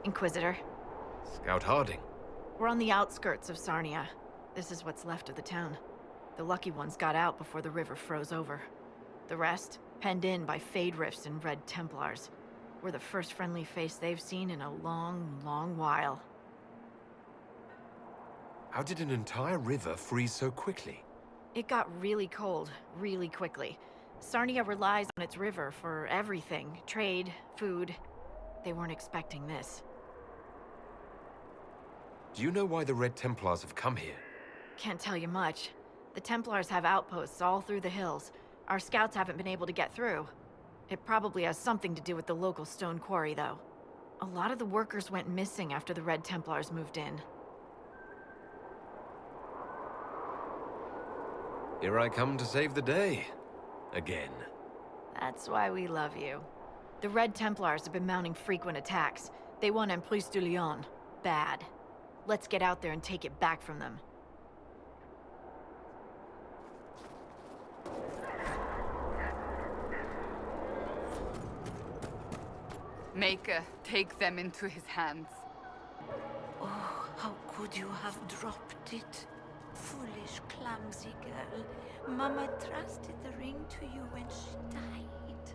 Inquisitor. Scout Harding. We're on the outskirts of Sarnia. This is what's left of the town. The lucky ones got out before the river froze over. The rest, penned in by Fade Rifts and Red Templars. We're the first friendly face they've seen in a long, long while. How did an entire river freeze so quickly? It got really cold, really quickly. Sarnia relies on its river for everything. Trade, food. They weren't expecting this. Do you know why the Red Templars have come here? Can't tell you much. The Templars have outposts all through the hills. Our scouts haven't been able to get through. It probably has something to do with the local stone quarry, though. A lot of the workers went missing after the Red Templars moved in. Here I come to save the day. Again. That's why we love you. The Red Templars have been mounting frequent attacks. They won Emprise du Lion. Bad. Let's get out there and take it back from them. Maker, take them into his hands. Oh, how could you have dropped it? Foolish, clumsy girl. Mama trusted the ring to you when she died.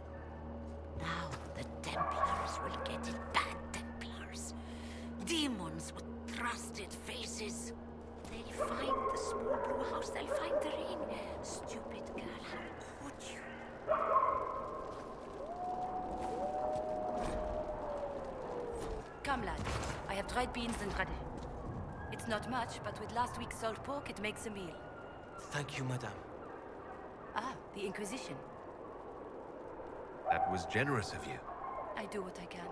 Now the Templars will get it back, Templars. Demons with trusted faces. They'll find the small blue house, they'll find the ring. Stupid girl, how could you? Come, lad. I have dried beans and ready. It's not much, but with last week's salt pork, it makes a meal. Thank you, madame. Ah, the Inquisition. That was generous of you. I do what I can.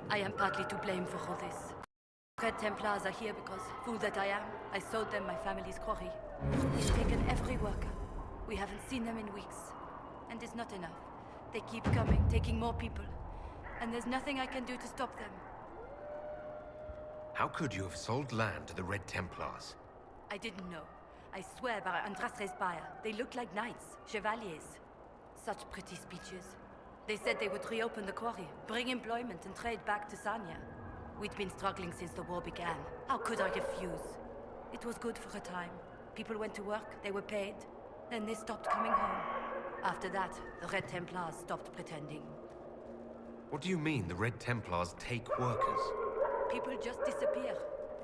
I am partly to blame for all this. Red Templars are here because, fool that I am, I sold them my family's quarry. They've taken every worker. We haven't seen them in weeks. And it's not enough. They keep coming, taking more people. And there's nothing I can do to stop them. How could you have sold land to the Red Templars? I didn't know. I swear by Andrastre's spire. They look like knights, chevaliers. Such pretty speeches. They said they would reopen the quarry, bring employment and trade back to Sarnia. We'd been struggling since the war began. How could I refuse? It was good for a time. People went to work, they were paid. Then they stopped coming home. After that, the Red Templars stopped pretending. What do you mean the Red Templars take workers? People just disappear.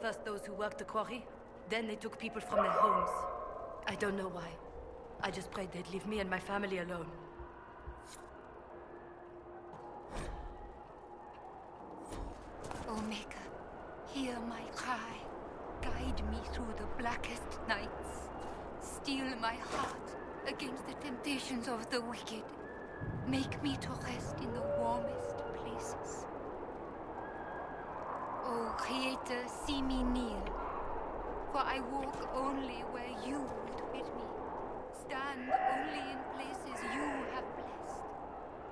First those who worked the quarry, then they took people from their homes. I don't know why. I just prayed they'd leave me and my family alone. O Maker, hear my cry. Guide me through the blackest nights. Steel my heart against the temptations of the wicked. Make me to rest in the warmest places. O Creator, see me kneel, for I walk only where you would bid me. Stand only in places you have blessed.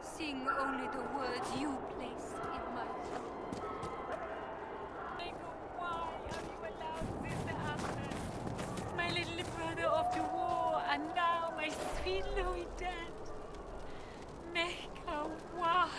Sing only the words you place in my mouth. Why have you allowed this to happen? My little brother off to war, and now my sweet Louis dead. Maker, why?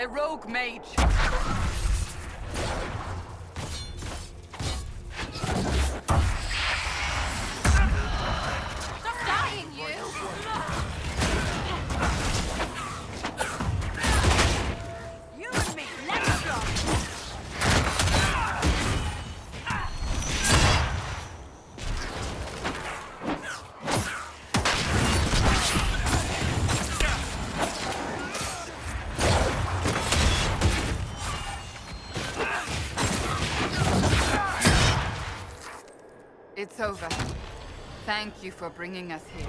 A rogue mage. Stop dying, you! You and me, let's go! It's over. Thank you for bringing us here.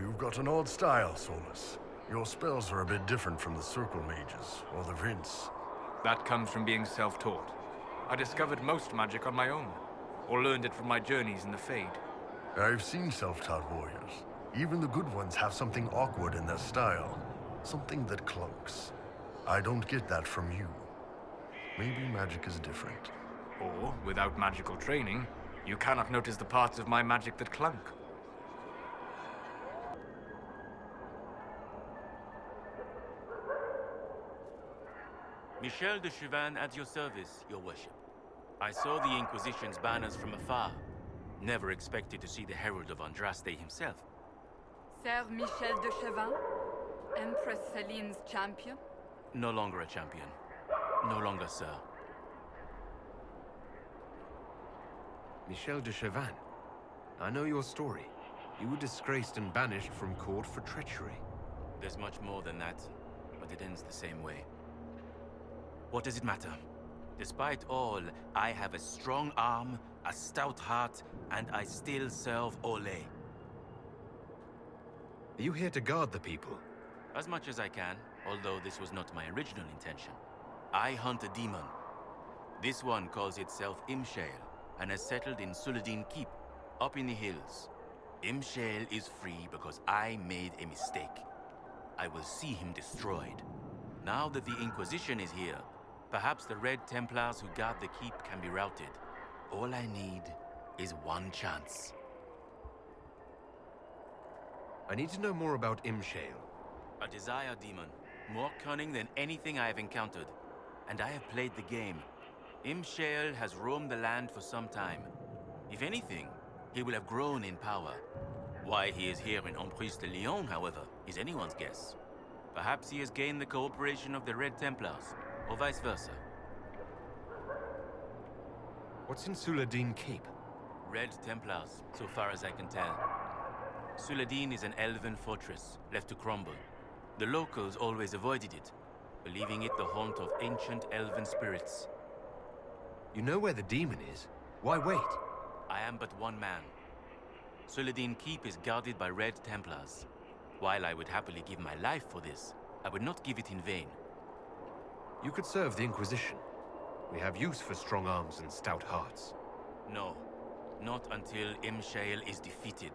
You've got an odd style, Solus. Your spells are a bit different from the Circle Mages, or the Vince. That comes from being self-taught. I discovered most magic on my own, or learned it from my journeys in the Fade. I've seen self-taught warriors. Even the good ones have something awkward in their style. Something that clunks. I don't get that from you. Maybe magic is different. Or, without magical training, you cannot notice the parts of my magic that clunk. Michel de Chauvin at your service, your worship. I saw the Inquisition's banners from afar. Never expected to see the Herald of Andraste himself. Sir Michel de Chauvin, Empress Celine's champion. No longer a champion. No longer, sir. Michel de Chauvin. I know your story. You were disgraced and banished from court for treachery. There's much more than that, but it ends the same way. What does it matter? Despite all, I have a strong arm, a stout heart, and I still serve Ole. Are you here to guard the people? As much as I can, although this was not my original intention. I hunt a demon. This one calls itself Imshale, and has settled in Suladin Keep, up in the hills. Imshale is free because I made a mistake. I will see him destroyed. Now that the Inquisition is here, perhaps the Red Templars who guard the keep can be routed. All I need is one chance. I need to know more about Imshale. A desire demon, more cunning than anything I have encountered. And I have played the game. Imshale has roamed the land for some time. If anything, he will have grown in power. Why he is here in Emprise de Lyon, however, is anyone's guess. Perhaps he has gained the cooperation of the Red Templars, or vice versa. What's in Suladin Keep? Red Templars, so far as I can tell. Suladin is an elven fortress, left to crumble. The locals always avoided it, believing it the haunt of ancient elven spirits. You know where the demon is. Why wait? I am but one man. Suladin Keep is guarded by Red Templars. While I would happily give my life for this, I would not give it in vain. You could serve the Inquisition. We have use for strong arms and stout hearts. No, not until Imshale is defeated.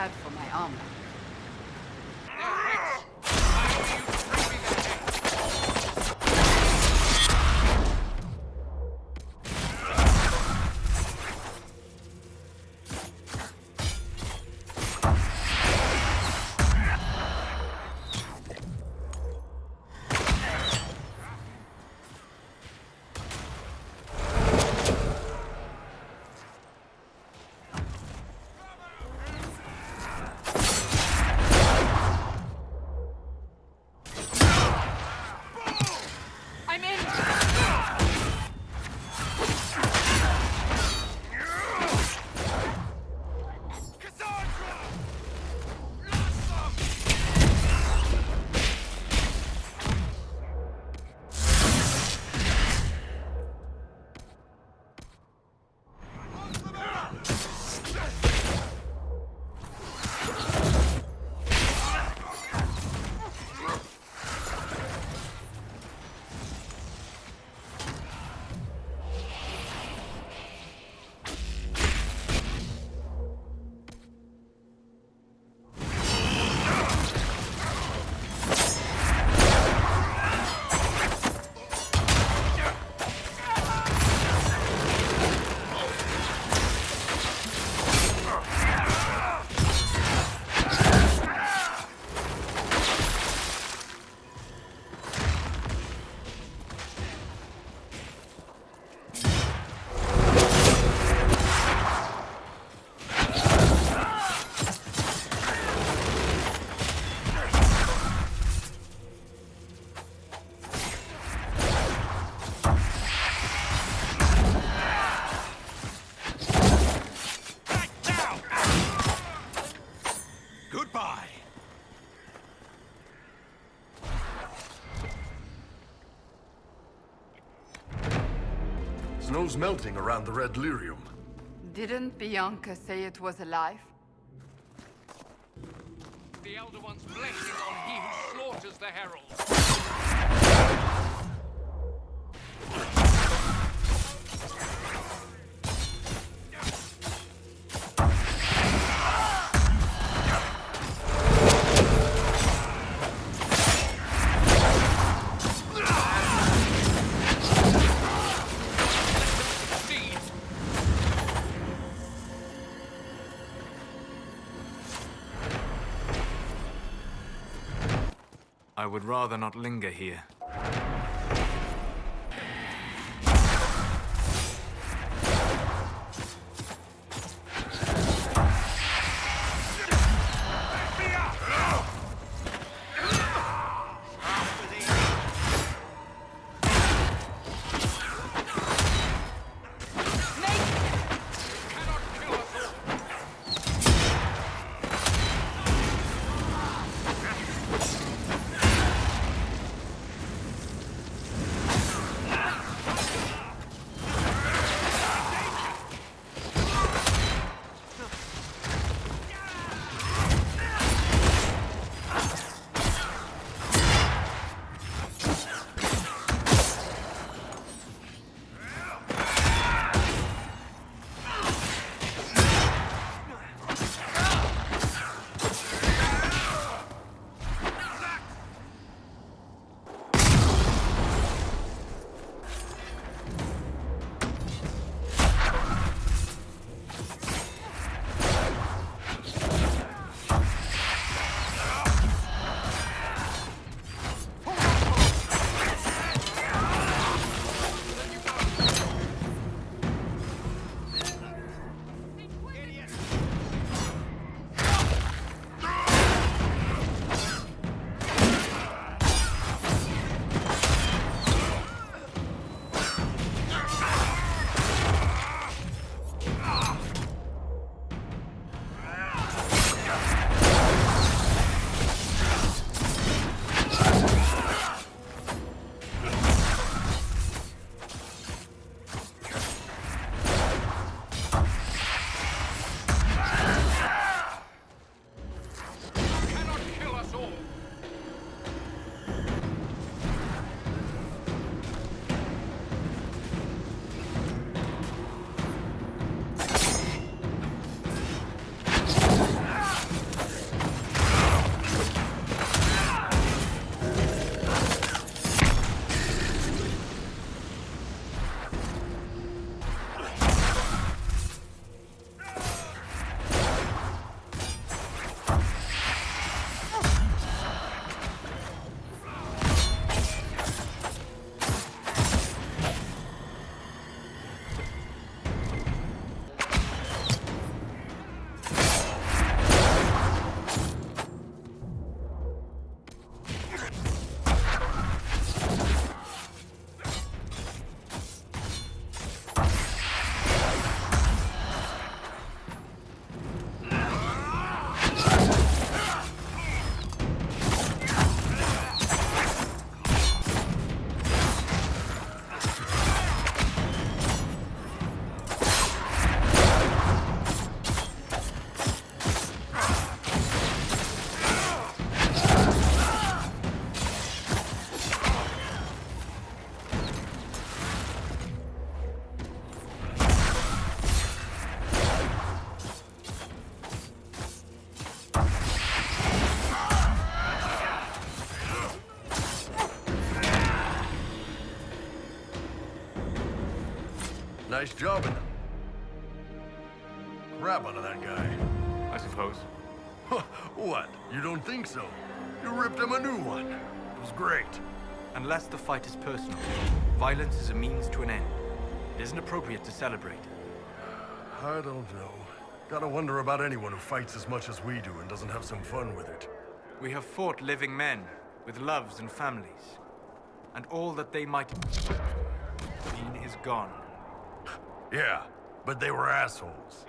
bad for my armor. Snow's melting around the red lyrium. Didn't Bianca say it was alive? The Elder One's blessing on he who slaughters the herald. I would rather not linger here. Nice job. Crap out of that guy. I suppose. What? You don't think so? You ripped him a new one. It was great. Unless the fight is personal, violence is a means to an end. It isn't appropriate to celebrate. I don't know. Gotta wonder about anyone who fights as much as we do and doesn't have some fun with it. We have fought living men with loves and families. And all that they might mean is gone. Yeah, but they were assholes.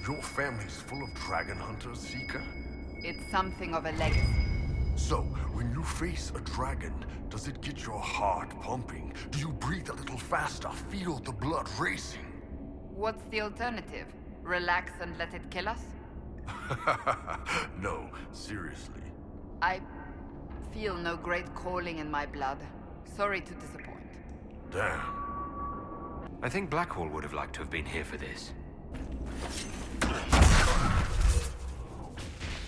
Your family's full of dragon hunters, Seeker? It's something of a legacy. So, when you face a dragon, does it get your heart pumping? Do you breathe a little faster, feel the blood racing? What's the alternative? Relax and let it kill us? No, seriously. I feel no great calling in my blood. Sorry to disappoint. Damn. I think Blackhall would have liked to have been here for this.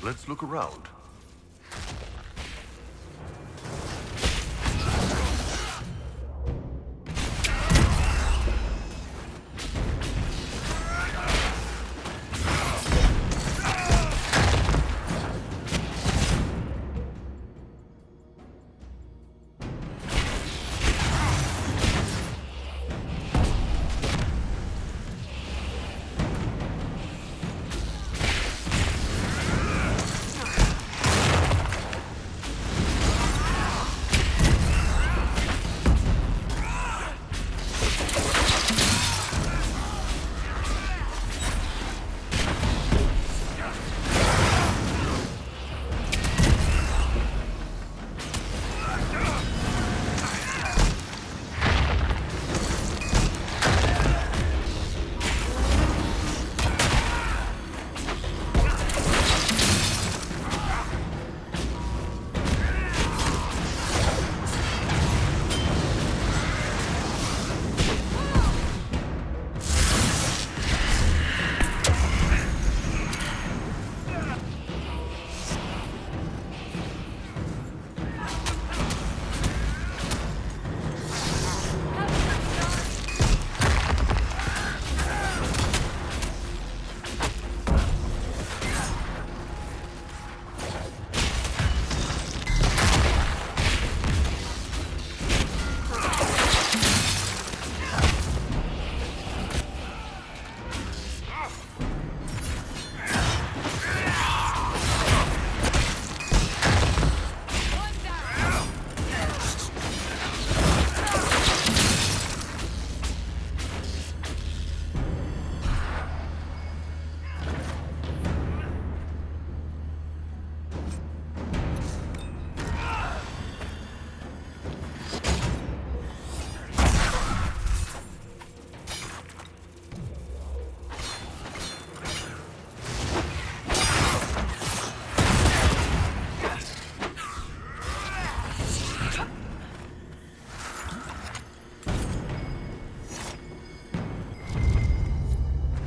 Let's look around.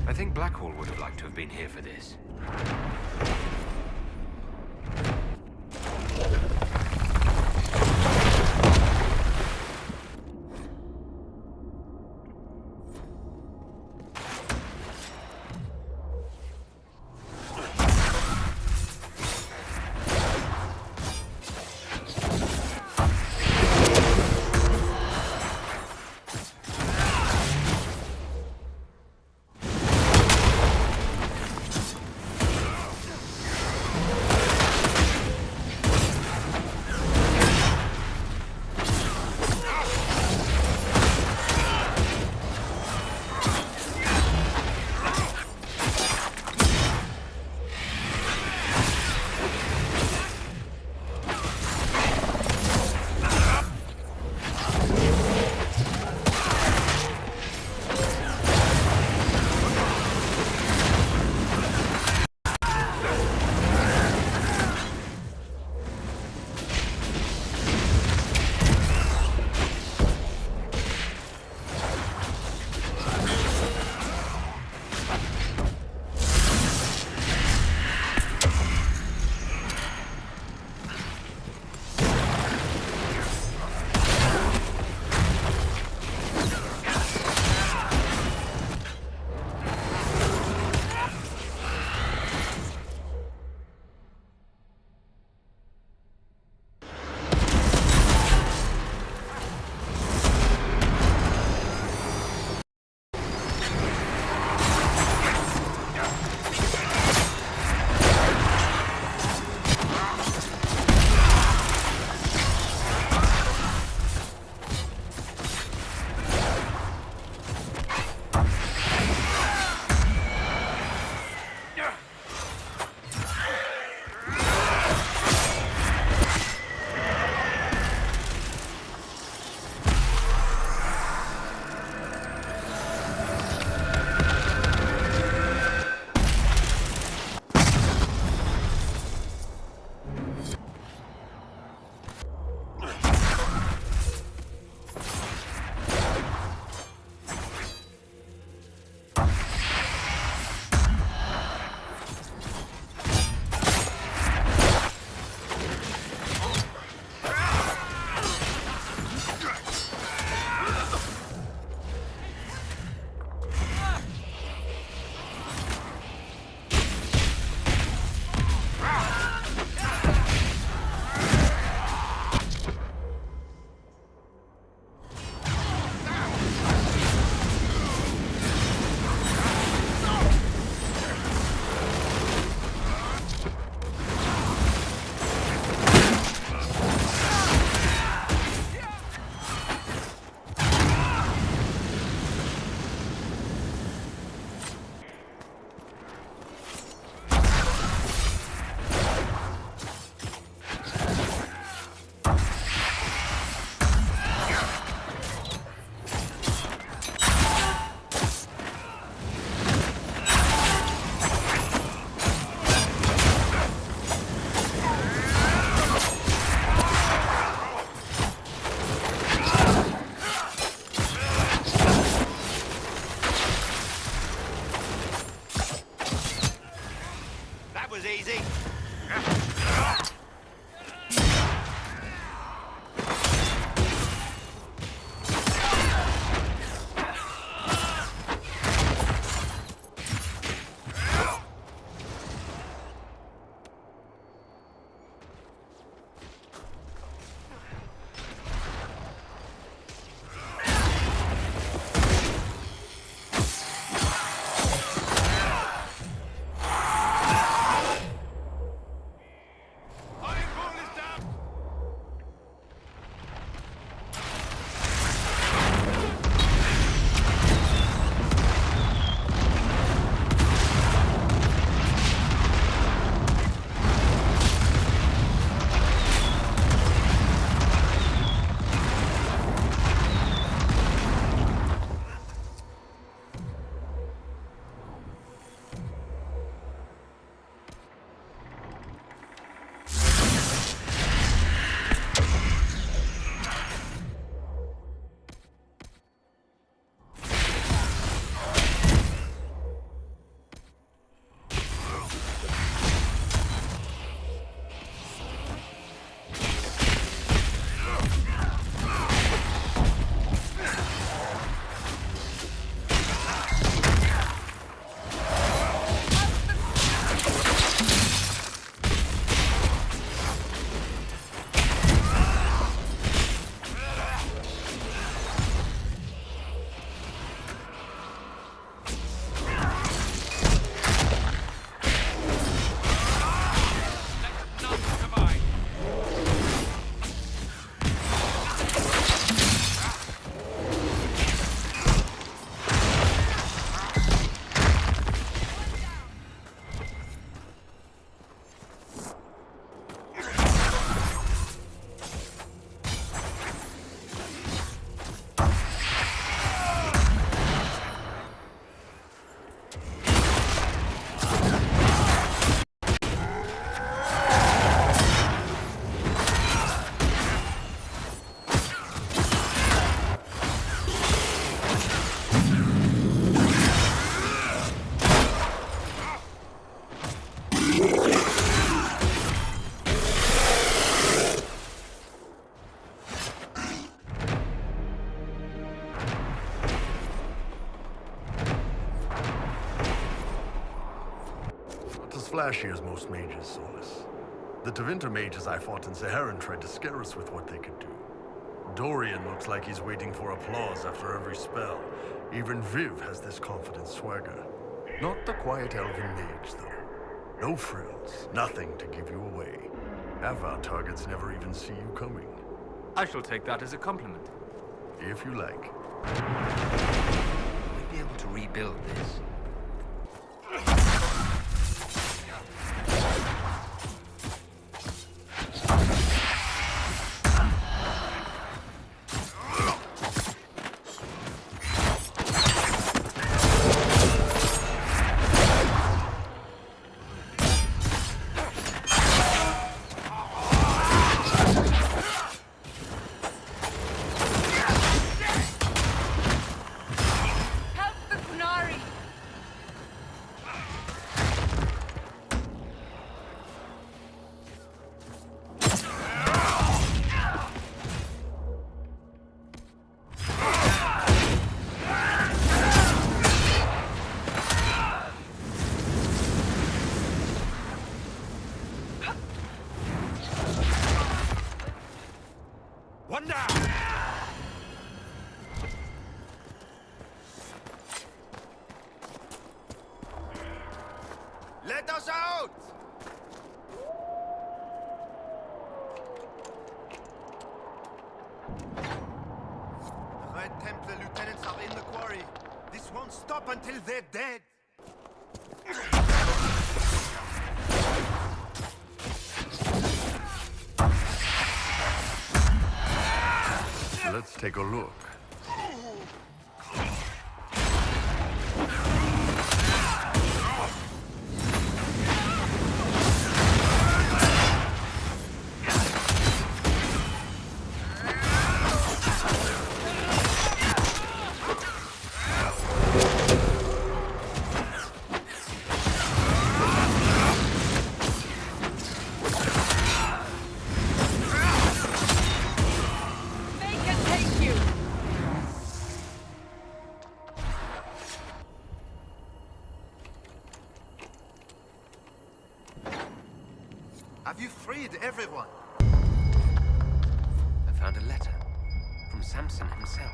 I think Blackhall would have liked to have been here for this. was easy. Flashy as most mages, Solus. The Tevinter mages I fought in Saharan tried to scare us with what they could do. Dorian looks like he's waiting for applause after every spell. Even Viv has this confident swagger. Not the quiet elven mage, though. No frills, nothing to give you away. Half our targets never even see you coming. I shall take that as a compliment. If you like. We'll be able to rebuild this. Let us out! The Red Templar lieutenants are in the quarry. This won't stop until they're dead. Let's take a look. Have you freed everyone? I found a letter from Samson himself.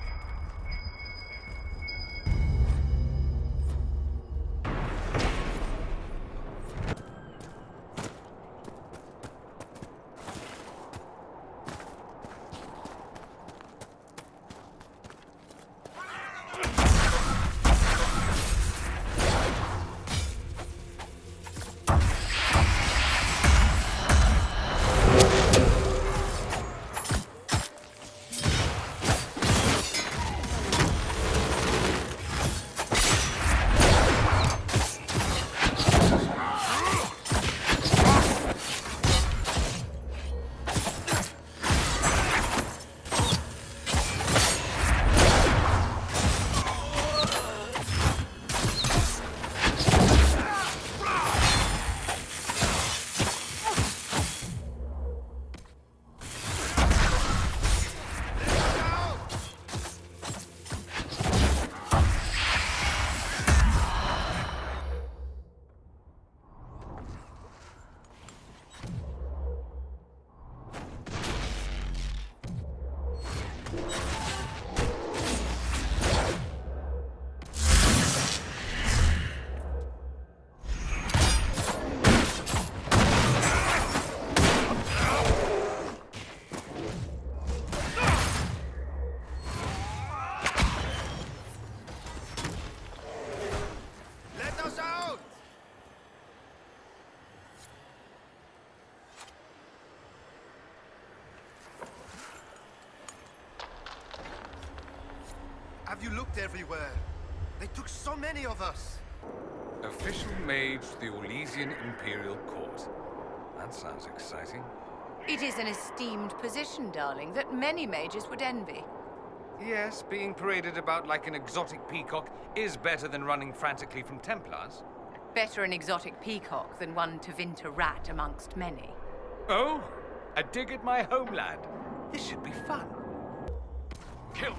Have you looked everywhere? They took so many of us. Official mage to the Orlesian Imperial Court. That sounds exciting. It is an esteemed position, darling, that many mages would envy. Yes, being paraded about like an exotic peacock is better than running frantically from Templars. Better an exotic peacock than one Tevinter rat amongst many. Oh, a dig at my homeland. This should be fun. Kill.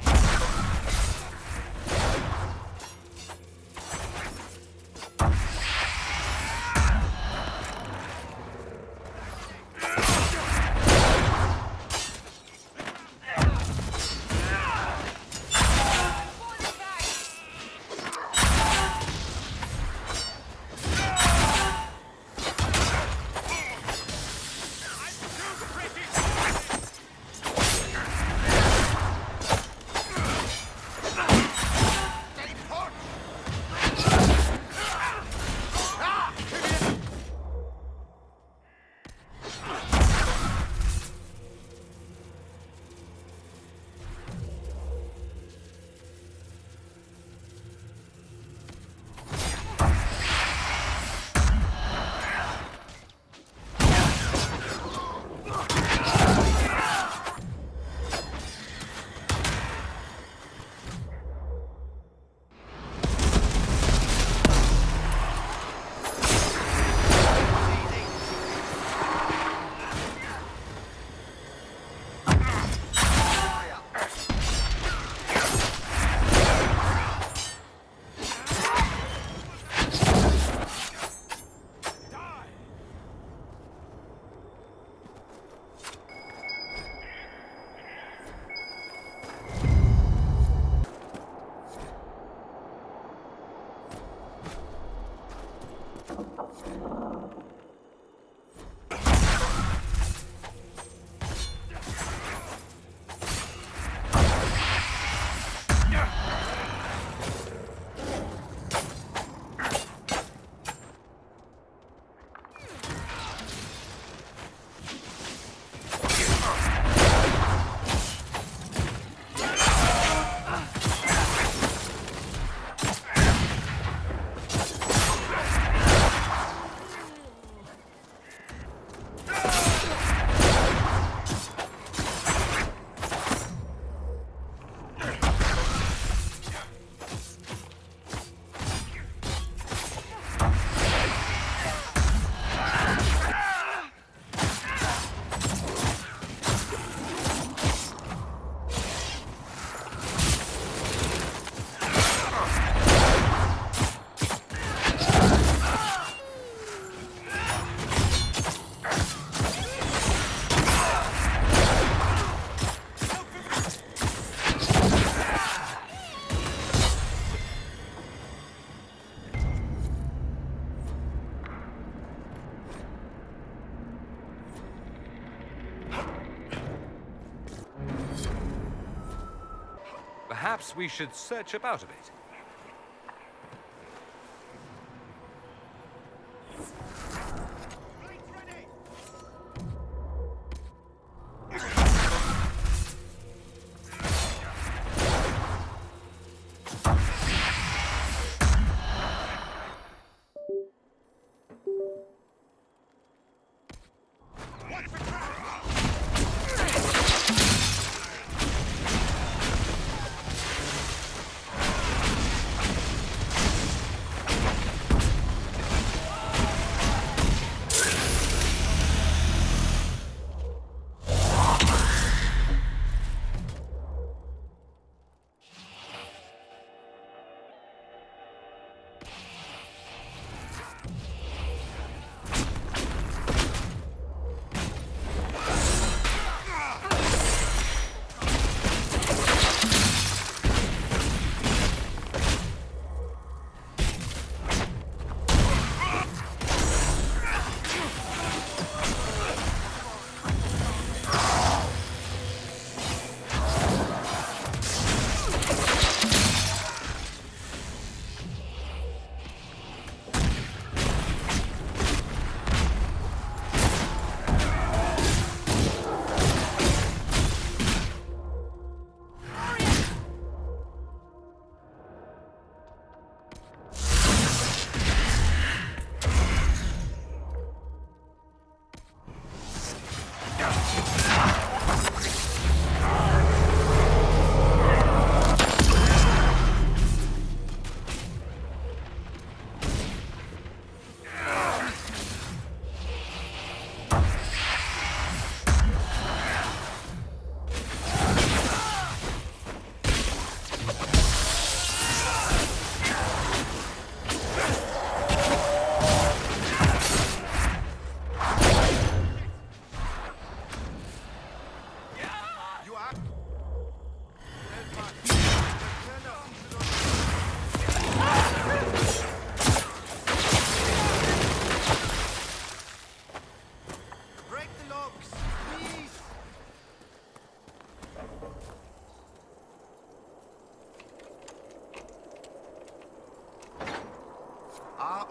Perhaps we should search about a bit.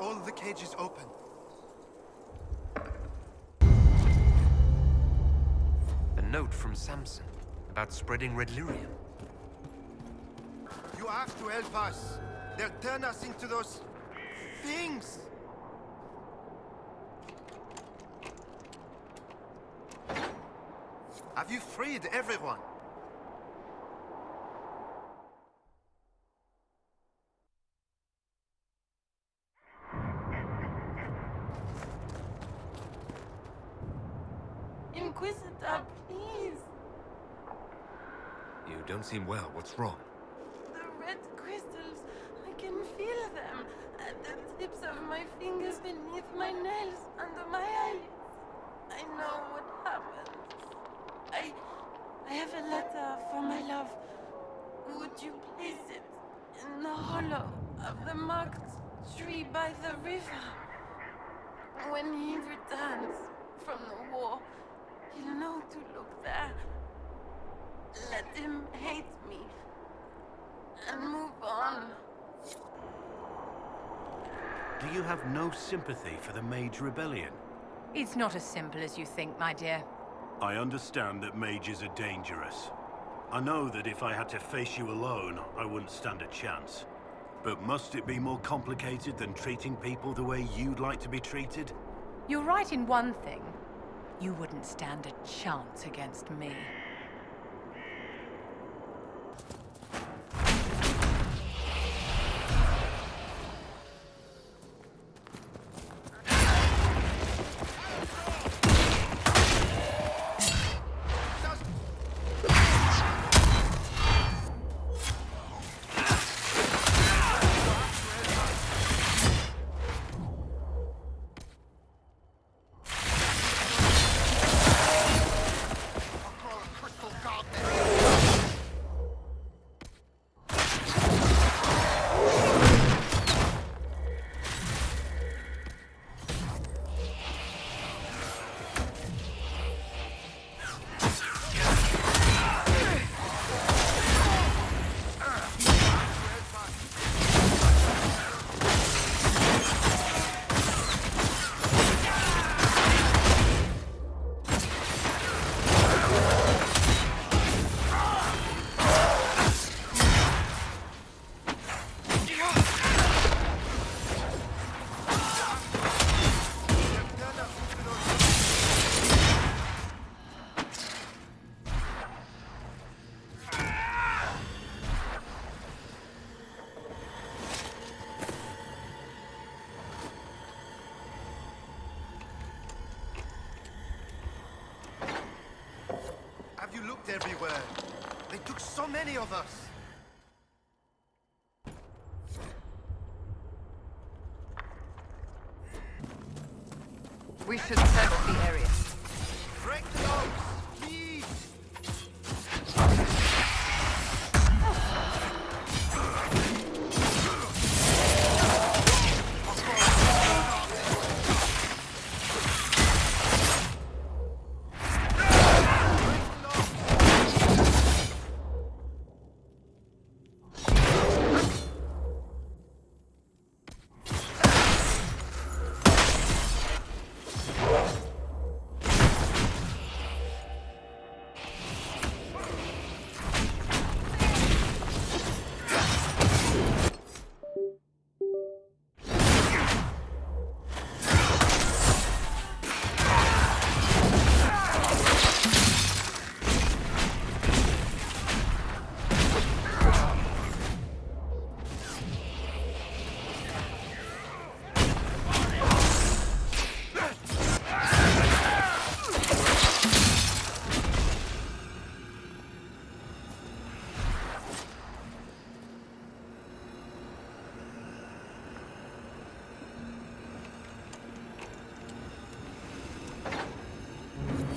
All the cages open. A note from Samson about spreading red lyrium. You have to help us. They'll turn us into those things. Have you freed everyone? Inquisitor, please. You don't seem well. What's wrong? The red crystals, I can feel them at the tips of my fingers, beneath my nails, under my eyelids. I know what happens. I have a letter for my love. Would you place it in the hollow of the marked tree by the river? When he returns from the war, he'll know to look there. Let him hate me and move on. Do you have no sympathy for the Mage Rebellion? It's not as simple as you think, my dear. I understand that mages are dangerous. I know that if I had to face you alone, I wouldn't stand a chance. But must it be more complicated than treating people the way you'd like to be treated? You're right in one thing. You wouldn't stand a chance against me. looked everywhere. They took so many of us. We should search the area. Break the dogs! Please!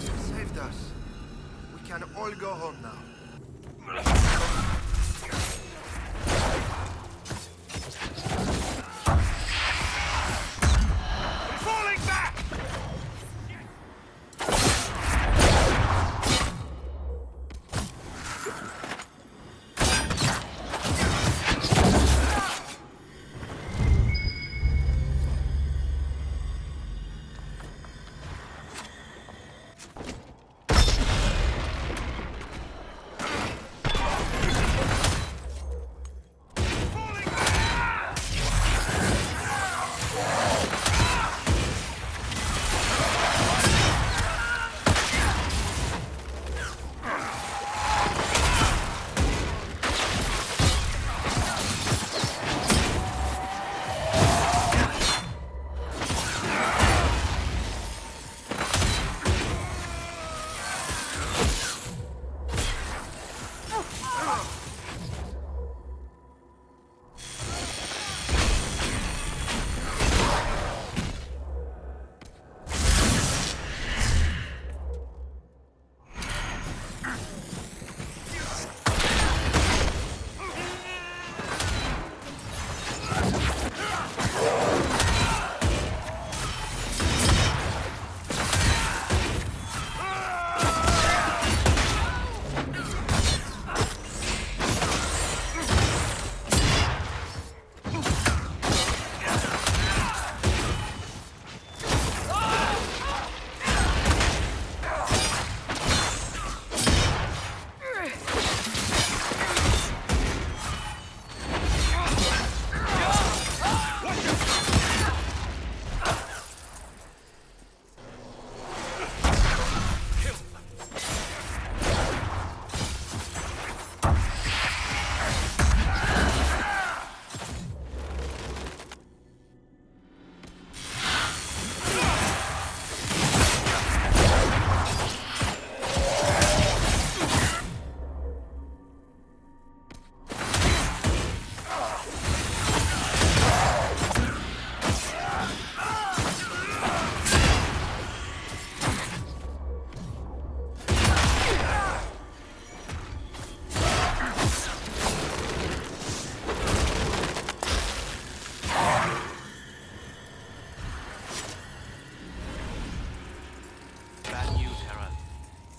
Saved us. We can all go home now. Falling back!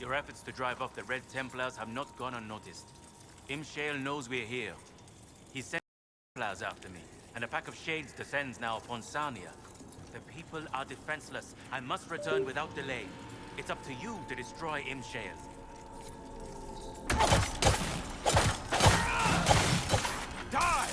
Your efforts to drive off the Red Templars have not gone unnoticed. Imshale knows we're here. He sent Templars after me, and a pack of shades descends now upon Sarnia. The people are defenseless. I must return without delay. It's up to you to destroy Imshale. Die!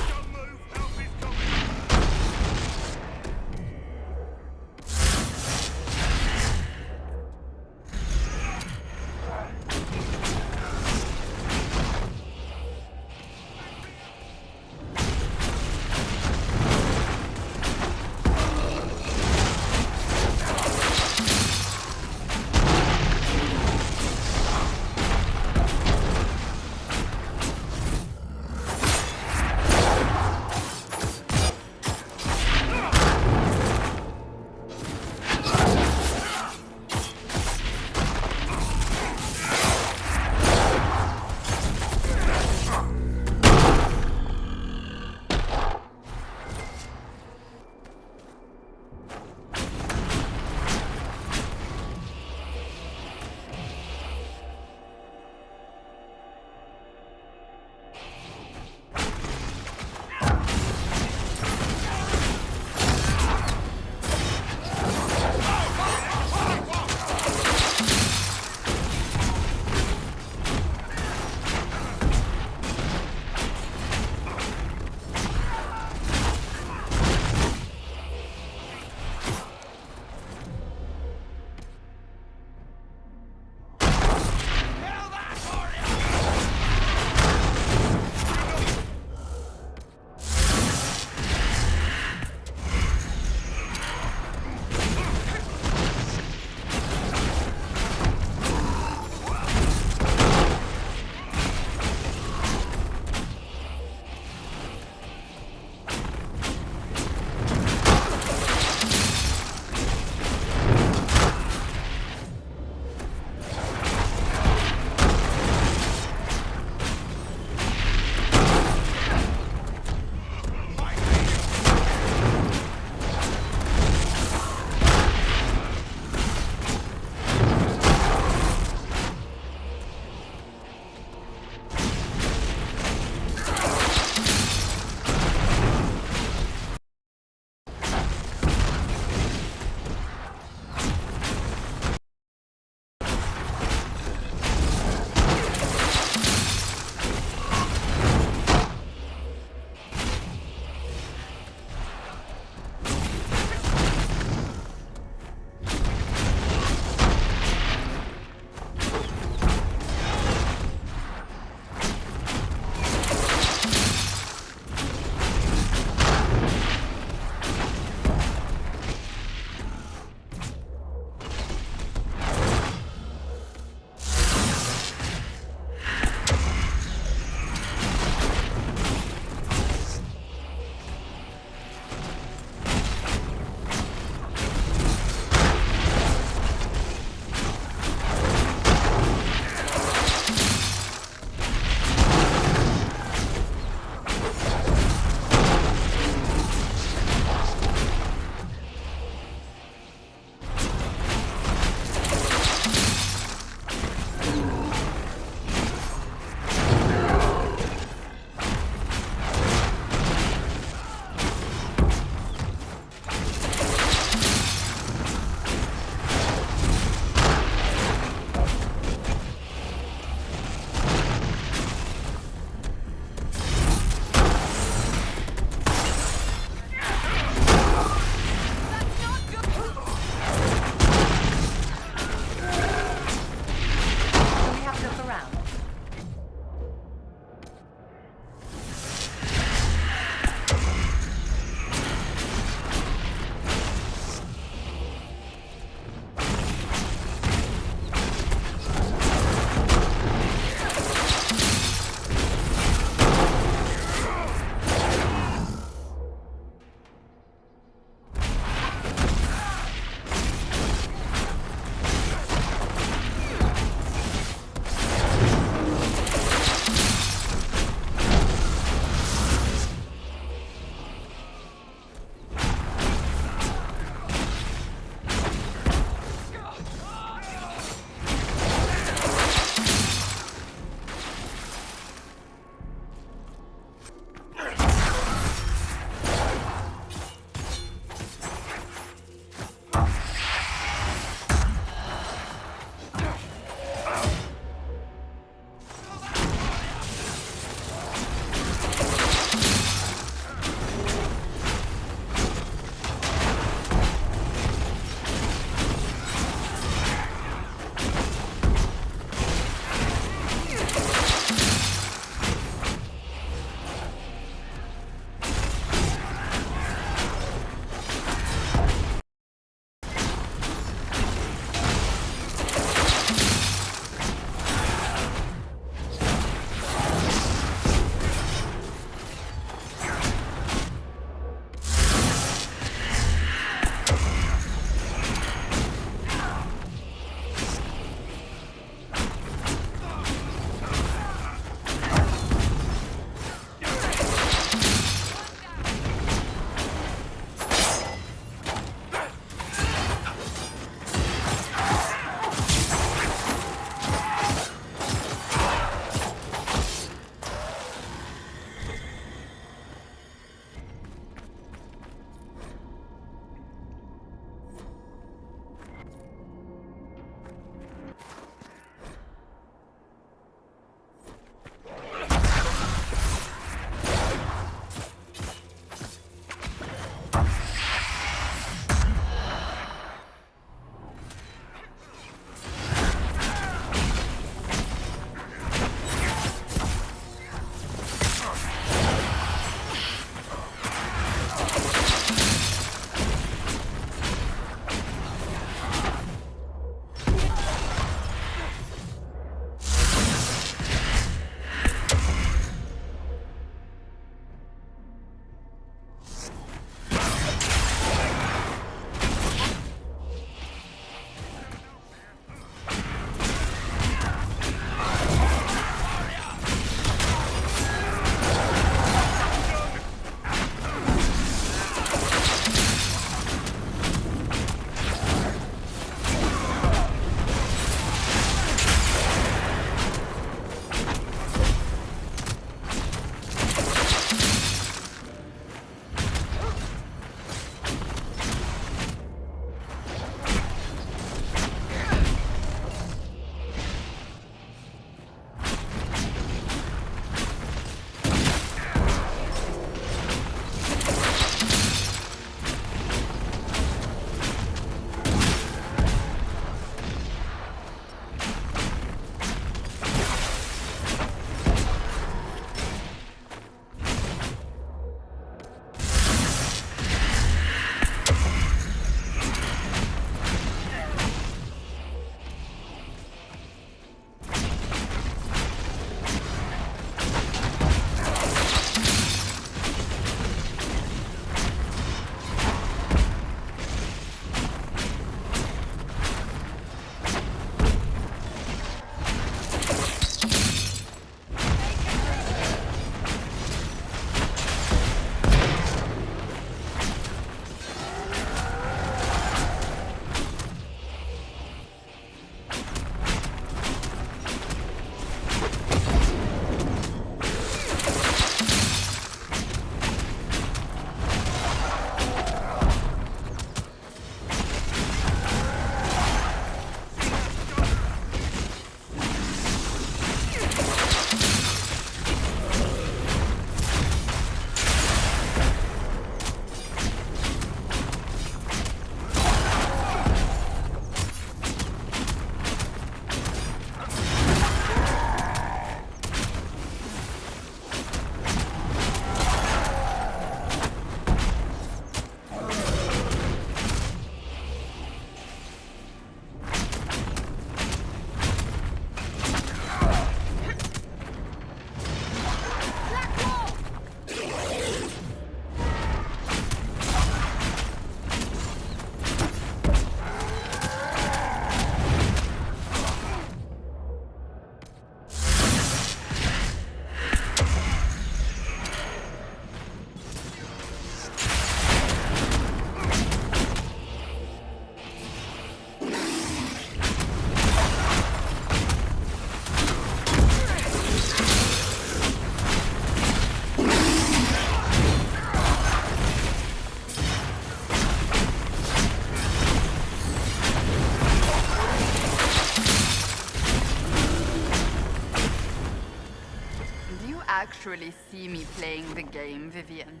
actually see me playing the game, Vivian.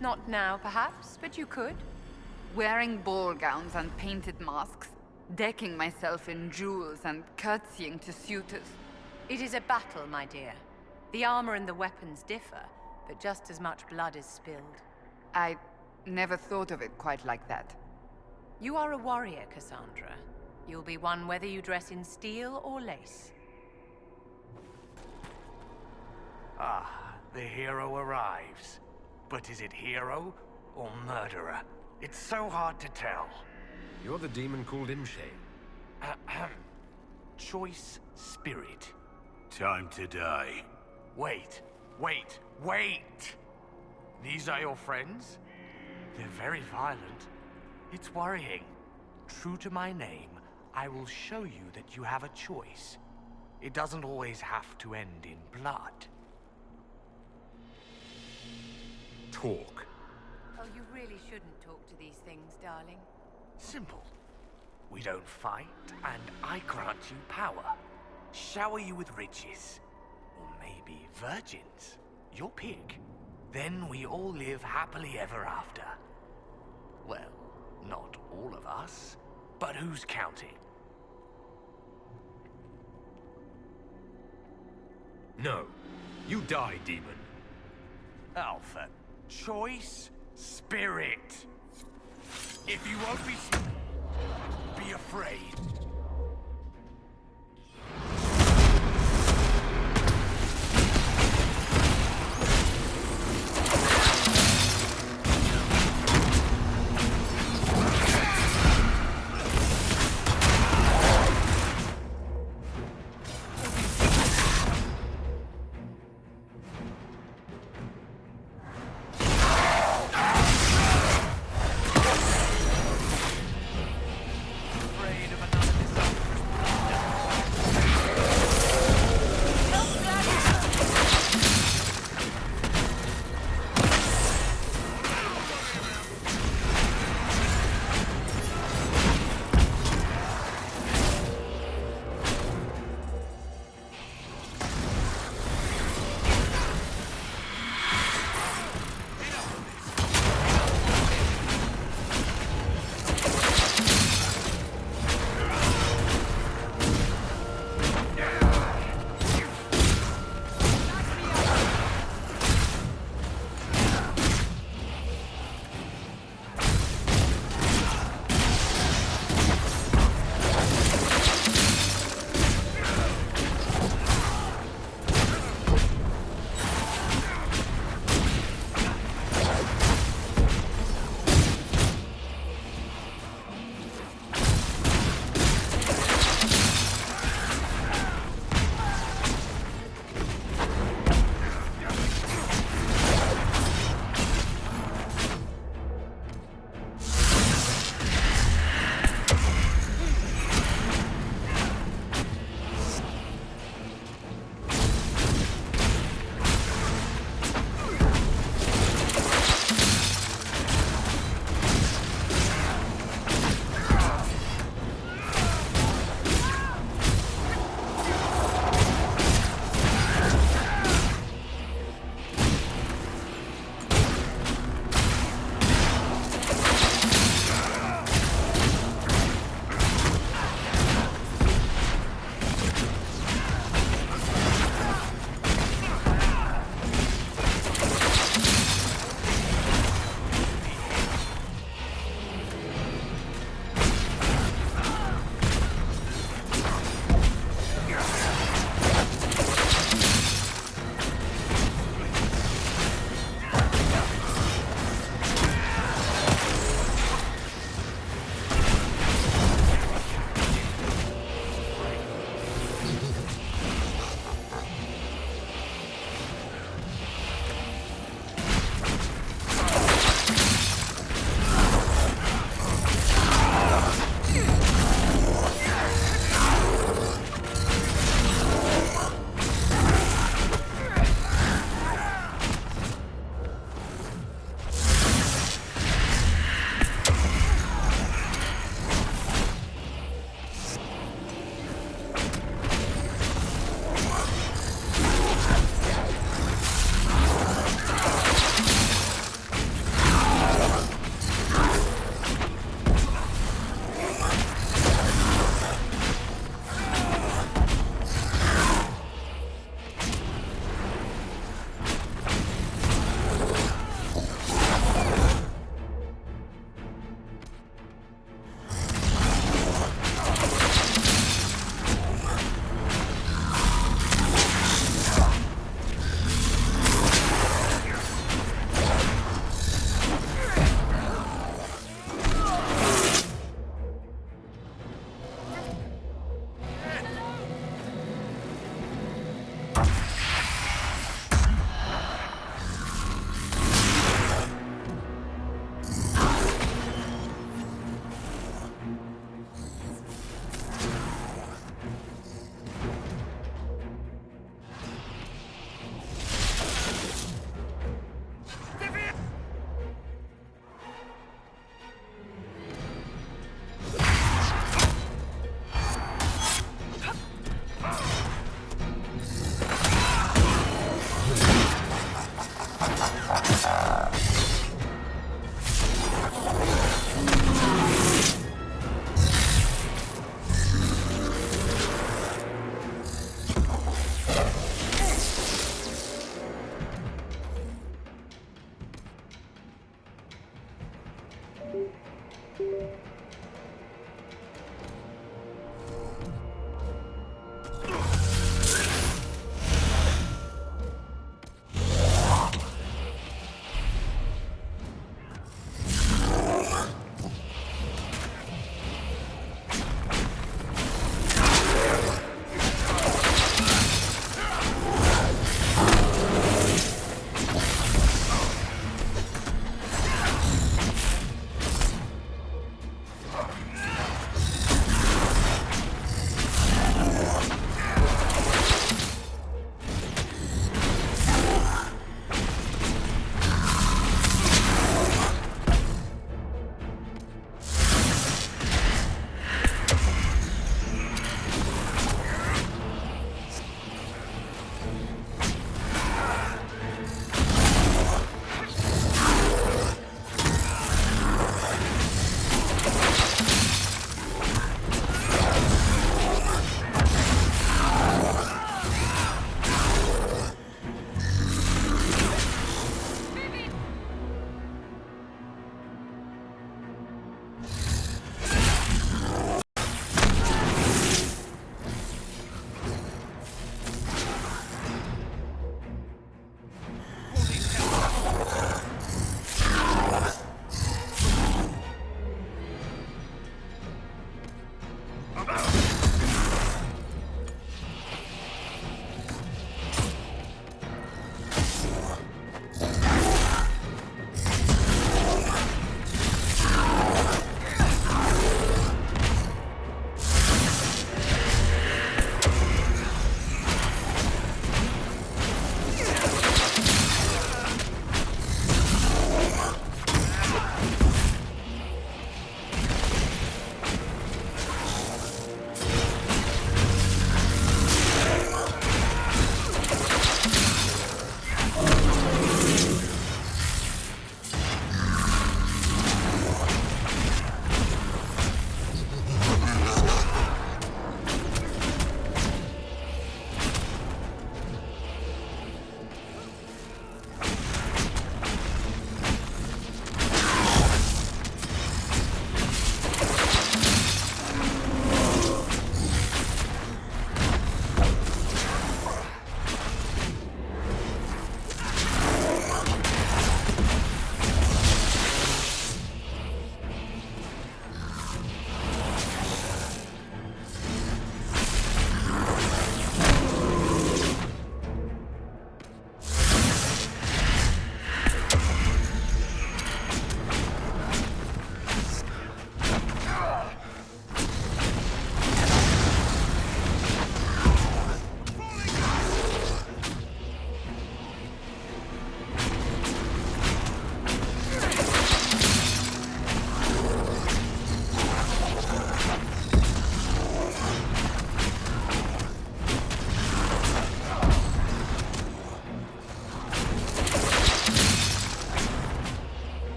Not now, perhaps, but you could. Wearing ball gowns and painted masks, decking myself in jewels and curtsying to suitors. It is a battle, my dear. The armor and the weapons differ, but just as much blood is spilled. I never thought of it quite like that. You are a warrior, Cassandra. You'll be one whether you dress in steel or lace. Ah, the hero arrives. But is it hero or murderer? It's so hard to tell. You're the demon called Imshale. Ahem. Choice spirit. Time to die. Wait. These are your friends? They're very violent. It's worrying. True to my name, I will show you that you have a choice. It doesn't always have to end in blood. Talk. Oh, you really shouldn't talk to these things, darling. Simple. We don't fight, and I grant you power. Shower you with riches. Or maybe virgins. Your pick. Then we all live happily ever after. Well, not all of us, but who's counting? No. You die, demon. Alpha. Choice spirit. If you won't be afraid. Afraid of another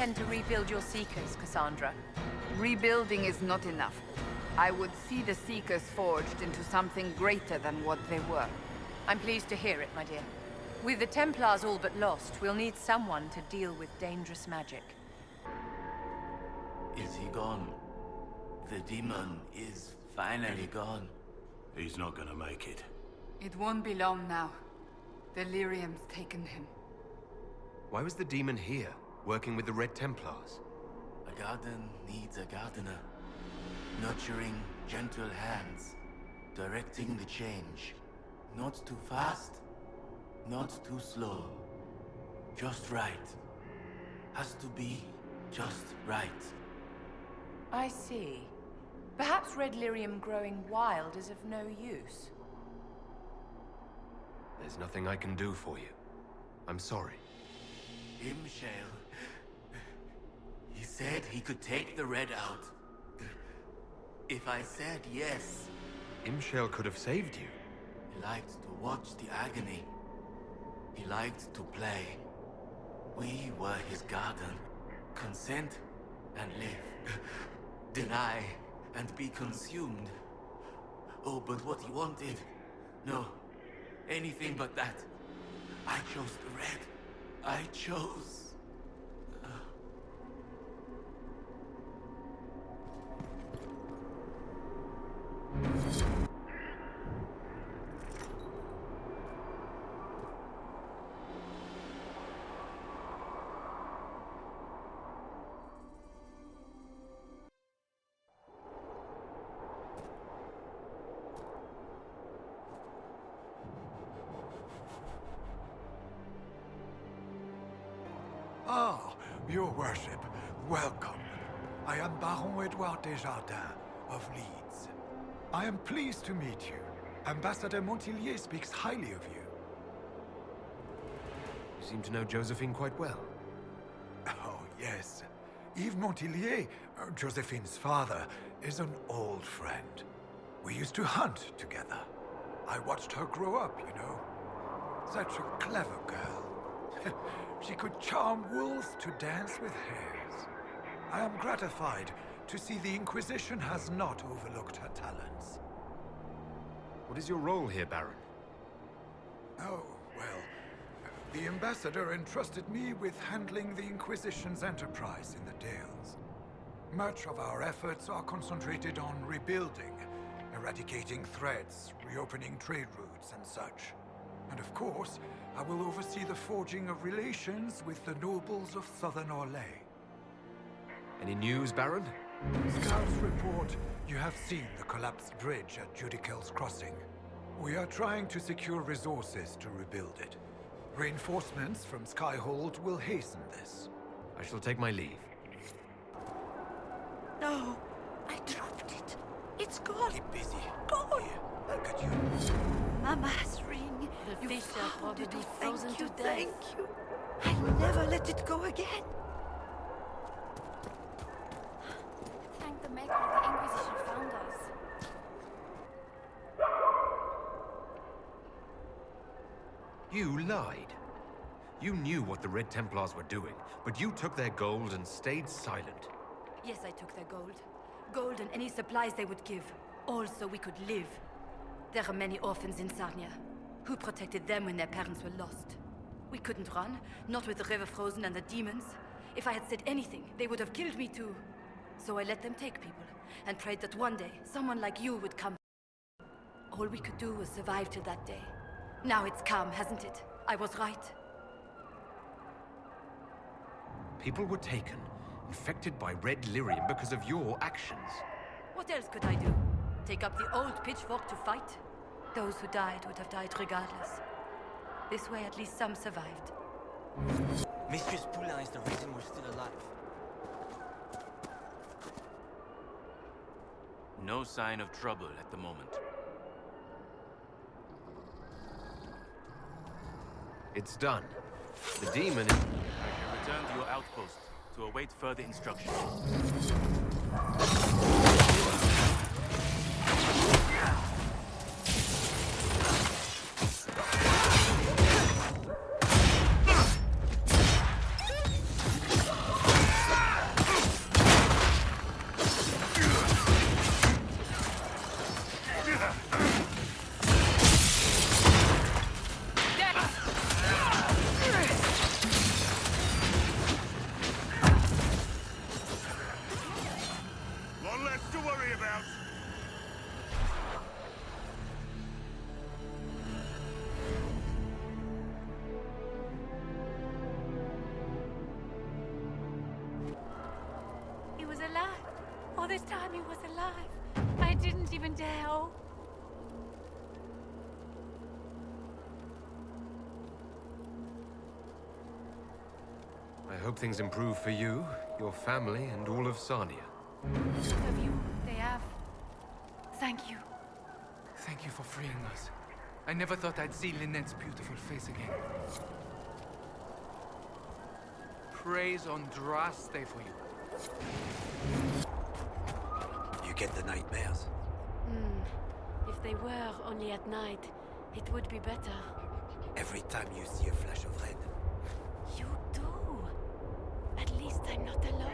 intend to rebuild your Seekers, Cassandra? Rebuilding is not enough. I would see the Seekers forged into something greater than what they were. I'm pleased to hear it, my dear. With the Templars all but lost, we'll need someone to deal with dangerous magic. Is he gone? The demon is finally gone. He's not gonna make it. It won't be long now. Delirium's taken him. Why was the demon here, working with the Red Templars? A garden needs a gardener. Nurturing gentle hands. Directing the change. Not too fast, not too slow. Just right. Has to be just right. I see. Perhaps red lyrium growing wild is of no use. There's nothing I can do for you. I'm sorry. Imshale. He said he could take the red out. If I said yes. Imshale could have saved you. He liked to watch the agony. He liked to play. We were his garden. Consent and live. Deny and be consumed. Oh, but what he wanted. No. Anything but that. I chose the red. I chose. Ah, your worship, welcome. I am Baron Edouard Desjardins of Leeds. I am pleased to meet you. Ambassador Montillier speaks highly of you. You seem to know Josephine quite well. Oh, yes. Yves Montillier, Josephine's father, is an old friend. We used to hunt together. I watched her grow up, you know. Such a clever girl. She could charm wolves to dance with hares. I am gratified to see the Inquisition has not overlooked her talents. What is your role here, Baron? Oh, well, the Ambassador entrusted me with handling the Inquisition's enterprise in the Dales. Much of our efforts are concentrated on rebuilding, eradicating threats, reopening trade routes and such. And of course, I will oversee the forging of relations with the nobles of Southern Orlais. Any news, Baron? Scouts report you have seen the collapsed bridge at Judicel's Crossing. We are trying to secure resources to rebuild it. Reinforcements from Skyhold will hasten this. I shall take my leave. No, I dropped it. It's gone. Keep busy. Gone. Here, I'll cut you. Mama's ring. The You fish are found it. probably Oh, frozen thank you, to death. thank you. I'll never let it go again. Thank the Maker the Inquisition found us. You lied. You knew what the Red Templars were doing, but you took their gold and stayed silent. Yes, I took their gold. Gold and any supplies they would give. All so we could live. There are many orphans in Sarnia. Who protected them when their parents were lost? We couldn't run, not with the river frozen and the demons. If I had said anything, they would have killed me too. So I let them take people, and prayed that one day, someone like you would come. All we could do was survive till that day. Now it's calm, hasn't it? I was right. People were taken, infected by red lyrium because of your actions. What else could I do? Take up the old pitchfork to fight? Those who died would have died regardless. This way, at least some survived. Mistress Poulain is the reason we're still alive. No sign of trouble at the moment. It's done. The demon is... Return to your outpost to await further instructions. even tell. I hope things improve for you, your family, and all of Sarnia. Both of you, they have. Thank you. Thank you for freeing us. I never thought I'd see Lynette's beautiful face again. Praise Andraste for you. You get the nightmares? If they were only at night, it would be better. Every time you see a flash of red. You do. At least I'm not alone.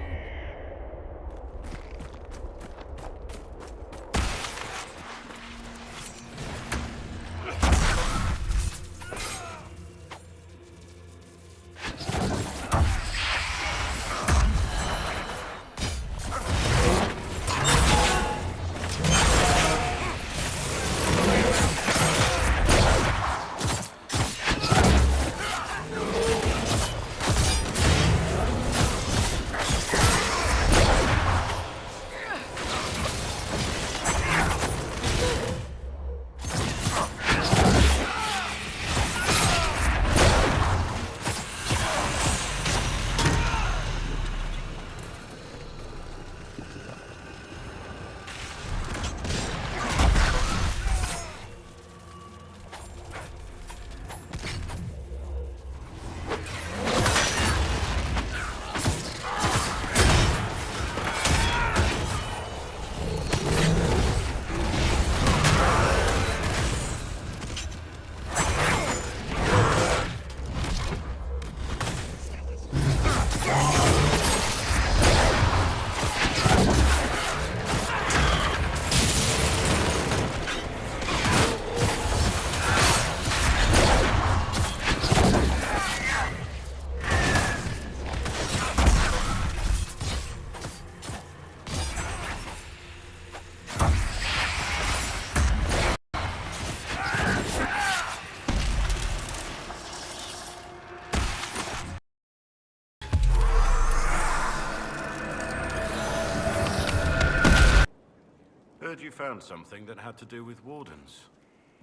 Heard you found something that had to do with wardens.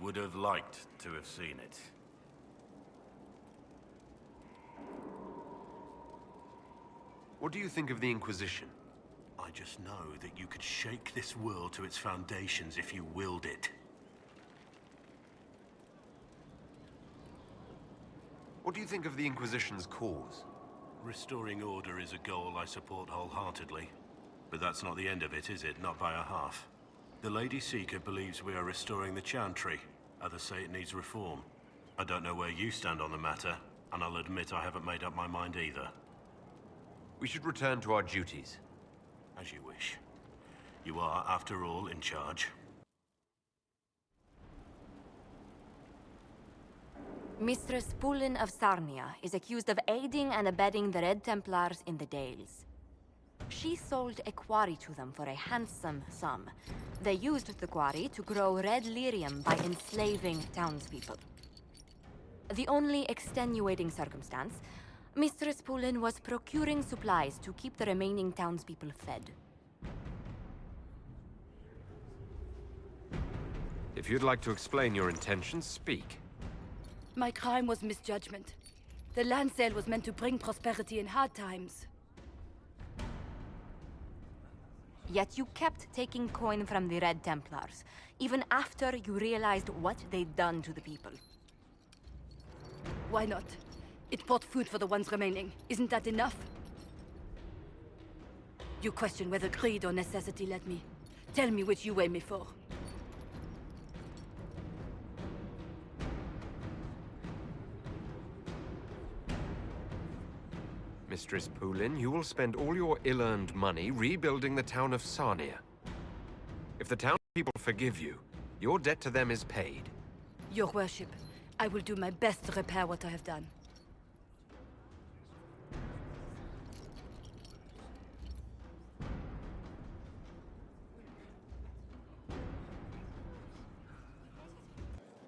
Would have liked to have seen it. What do you think of the Inquisition? I just know that you could shake this world to its foundations if you willed it. What do you think of the Inquisition's cause? Restoring order is a goal I support wholeheartedly. But that's not the end of it, is it? Not by a half. The Lady Seeker believes we are restoring the Chantry. Others say it needs reform. I don't know where you stand on the matter, and I'll admit I haven't made up my mind either. We should return to our duties. As you wish. You are, after all, in charge. Mistress Pullen of Sarnia is accused of aiding and abetting the Red Templars in the Dales. She sold a quarry to them for a handsome sum. They used the quarry to grow red lyrium by enslaving townspeople. The only extenuating circumstance, Mistress Pullen was procuring supplies to keep the remaining townspeople fed. If you'd like to explain your intentions, speak. My crime was misjudgment. The land sale was meant to bring prosperity in hard times. Yet you kept taking coin from the Red Templars, even after you realized what they'd done to the people. Why not? It bought food for the ones remaining. Isn't that enough? You question whether greed or necessity led me. Tell me which you weigh me for. Mistress Pullen, you will spend all your ill-earned money rebuilding the town of Sarnia. If the townspeople forgive you, your debt to them is paid. Your worship, I will do my best to repair what I have done.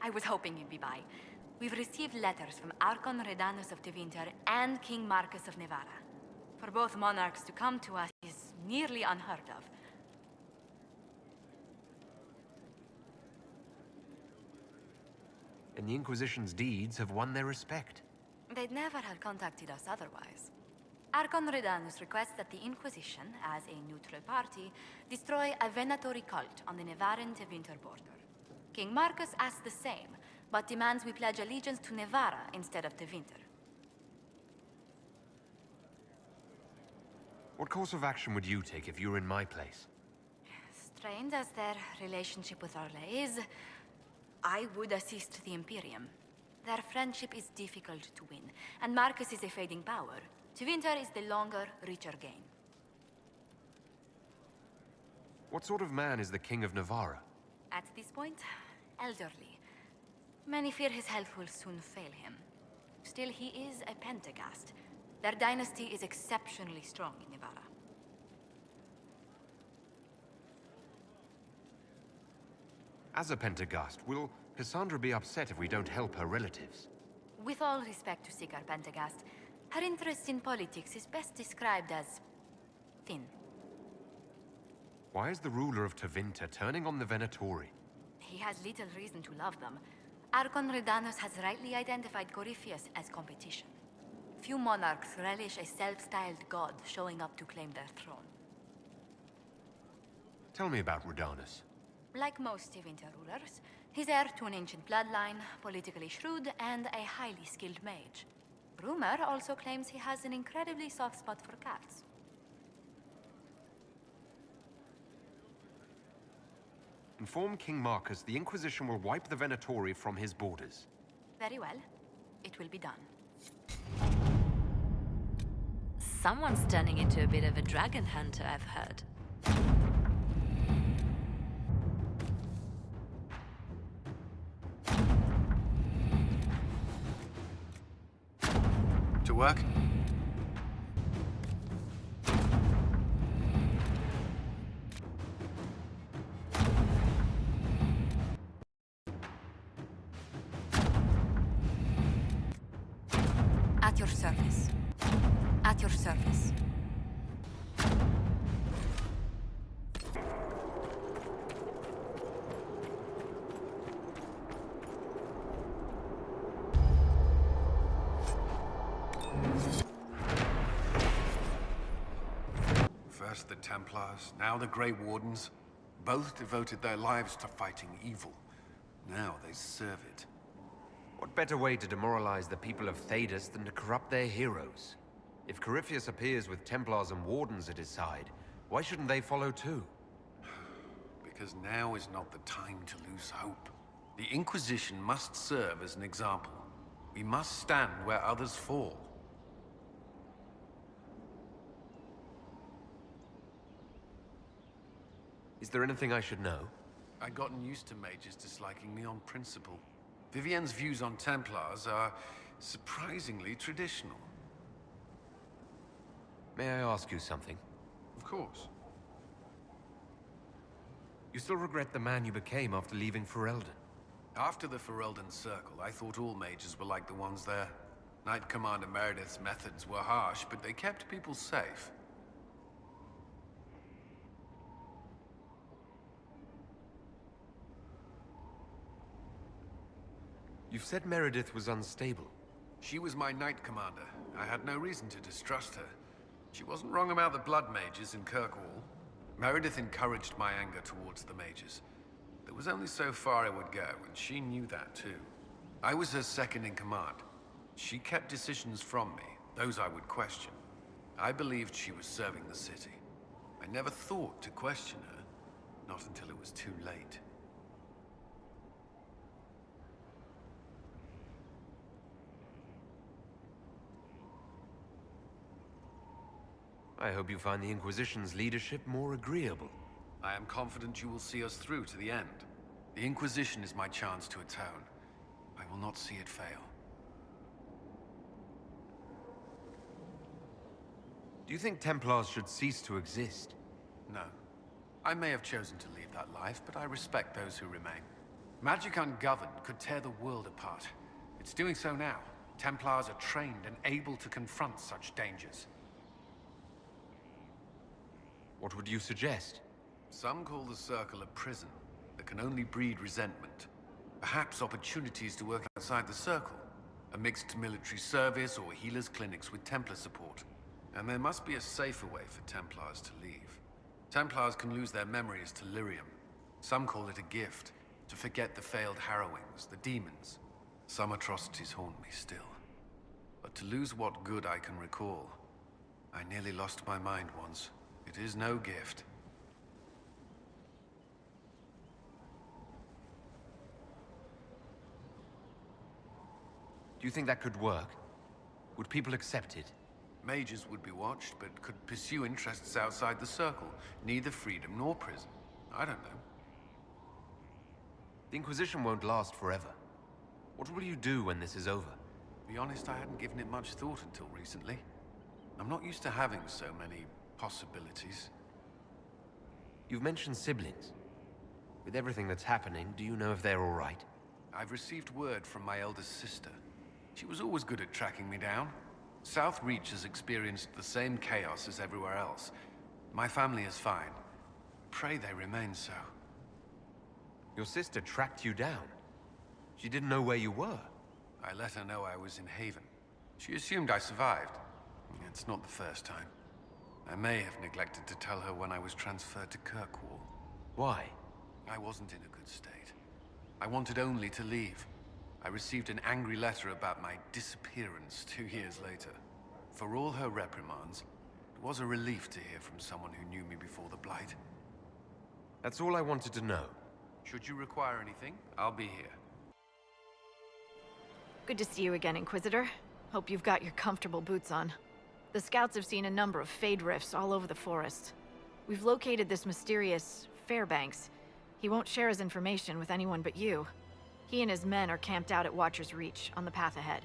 I was hoping you'd be by. We've received letters from Archon Redanus of Tevinter and King Marcus of Nevada. For both monarchs to come to us is nearly unheard of. and the Inquisition's deeds have won their respect. They'd never have contacted us otherwise. Archon Redanus requests that the Inquisition, as a neutral party, destroy a Venatory cult on the Nevaran-Tevinter border. King Marcus asks the same, but demands we pledge allegiance to Nevara instead of Tevinter. What course of action would you take if you were in my place? Strained as their relationship with Orlais is, I would assist the Imperium. Their friendship is difficult to win, and Marcus is a fading power. Tevinter is the longer, richer gain. What sort of man is the King of Navarra? At this point, elderly. Many fear his health will soon fail him. Still, he is a Pentagast. Their dynasty is exceptionally strong in Navarra. As a Pentagast, will Cassandra be upset if we don't help her relatives? With all respect to Sigar Pentagast, her interest in politics is best described as thin. Why is the ruler of Tevinter turning on the Venatori? He has little reason to love them. Archon Redanus has rightly identified Corypheus as competition. Few monarchs relish a self-styled god showing up to claim their throne. Tell me about Redanus. Like most Tevinter rulers, he's heir to an ancient bloodline, politically shrewd, and a highly skilled mage. Rumor also claims he has an incredibly soft spot for cats. Inform King Marcus the Inquisition will wipe the Venatori from his borders. Very well. It will be done. Someone's turning into a bit of a dragon hunter, I've heard. To work? At your service. At your service. First the Templars, now the Grey Wardens. Both devoted their lives to fighting evil. Now they serve it. What better way to demoralize the people of Thedas than to corrupt their heroes? If Corypheus appears with Templars and Wardens at his side, why shouldn't they follow too? Because now is not the time to lose hope. The Inquisition must serve as an example. We must stand where others fall. Is there anything I should know? I'd gotten used to mages disliking me on principle. Vivienne's views on Templars are surprisingly traditional. May I ask you something? Of course. You still regret the man you became after leaving Ferelden? After the Ferelden Circle, I thought all mages were like the ones there. Knight Commander Meredith's methods were harsh, but they kept people safe. You've said Meredith was unstable. She was my Knight Commander. I had no reason to distrust her. She wasn't wrong about the Blood Mages in Kirkwall. Meredith encouraged my anger towards the mages. There was only so far I would go, and she knew that too. I was her second in command. She kept decisions from me, those I would question. I believed she was serving the city. I never thought to question her, not until it was too late. I hope you find the Inquisition's leadership more agreeable. I am confident you will see us through to the end. The Inquisition is my chance to atone. I will not see it fail. Do you think Templars should cease to exist? No. I may have chosen to lead that life, but I respect those who remain. Magic ungoverned could tear the world apart. It's doing so now. Templars are trained and able to confront such dangers. What would you suggest? Some call the Circle a prison that can only breed resentment. Perhaps opportunities to work outside the Circle. A mixed military service or healers' clinics with Templar support. And there must be a safer way for Templars to leave. Templars can lose their memories to lyrium. Some call it a gift, to forget the failed harrowings, the demons. Some atrocities haunt me still. But to lose what good I can recall, I nearly lost my mind once. It is no gift. Do you think that could work? Would people accept it? Mages would be watched, but could pursue interests outside the Circle. Neither freedom nor prison. I don't know. The Inquisition won't last forever. What will you do when this is over? To be honest, I hadn't given it much thought until recently. I'm not used to having so many possibilities. You've mentioned siblings. With everything that's happening, do you know if they're all right? I've received word from my eldest sister. She was always good at tracking me down. South Reach has experienced the same chaos as everywhere else. My family is fine. Pray they remain so. Your sister tracked you down. She didn't know where you were. I let her know I was in Haven. She assumed I survived. It's not the first time. I may have neglected to tell her when I was transferred to Kirkwall. Why? I wasn't in a good state. I wanted only to leave. I received an angry letter about my disappearance 2 years later. For all her reprimands, it was a relief to hear from someone who knew me before the Blight. That's all I wanted to know. Should you require anything, I'll be here. Good to see you again, Inquisitor. Hope you've got your comfortable boots on. The scouts have seen a number of Fade rifts all over the forest. We've located this mysterious Fairbanks. He won't share his information with anyone but you. He and his men are camped out at Watcher's Reach, on the path ahead.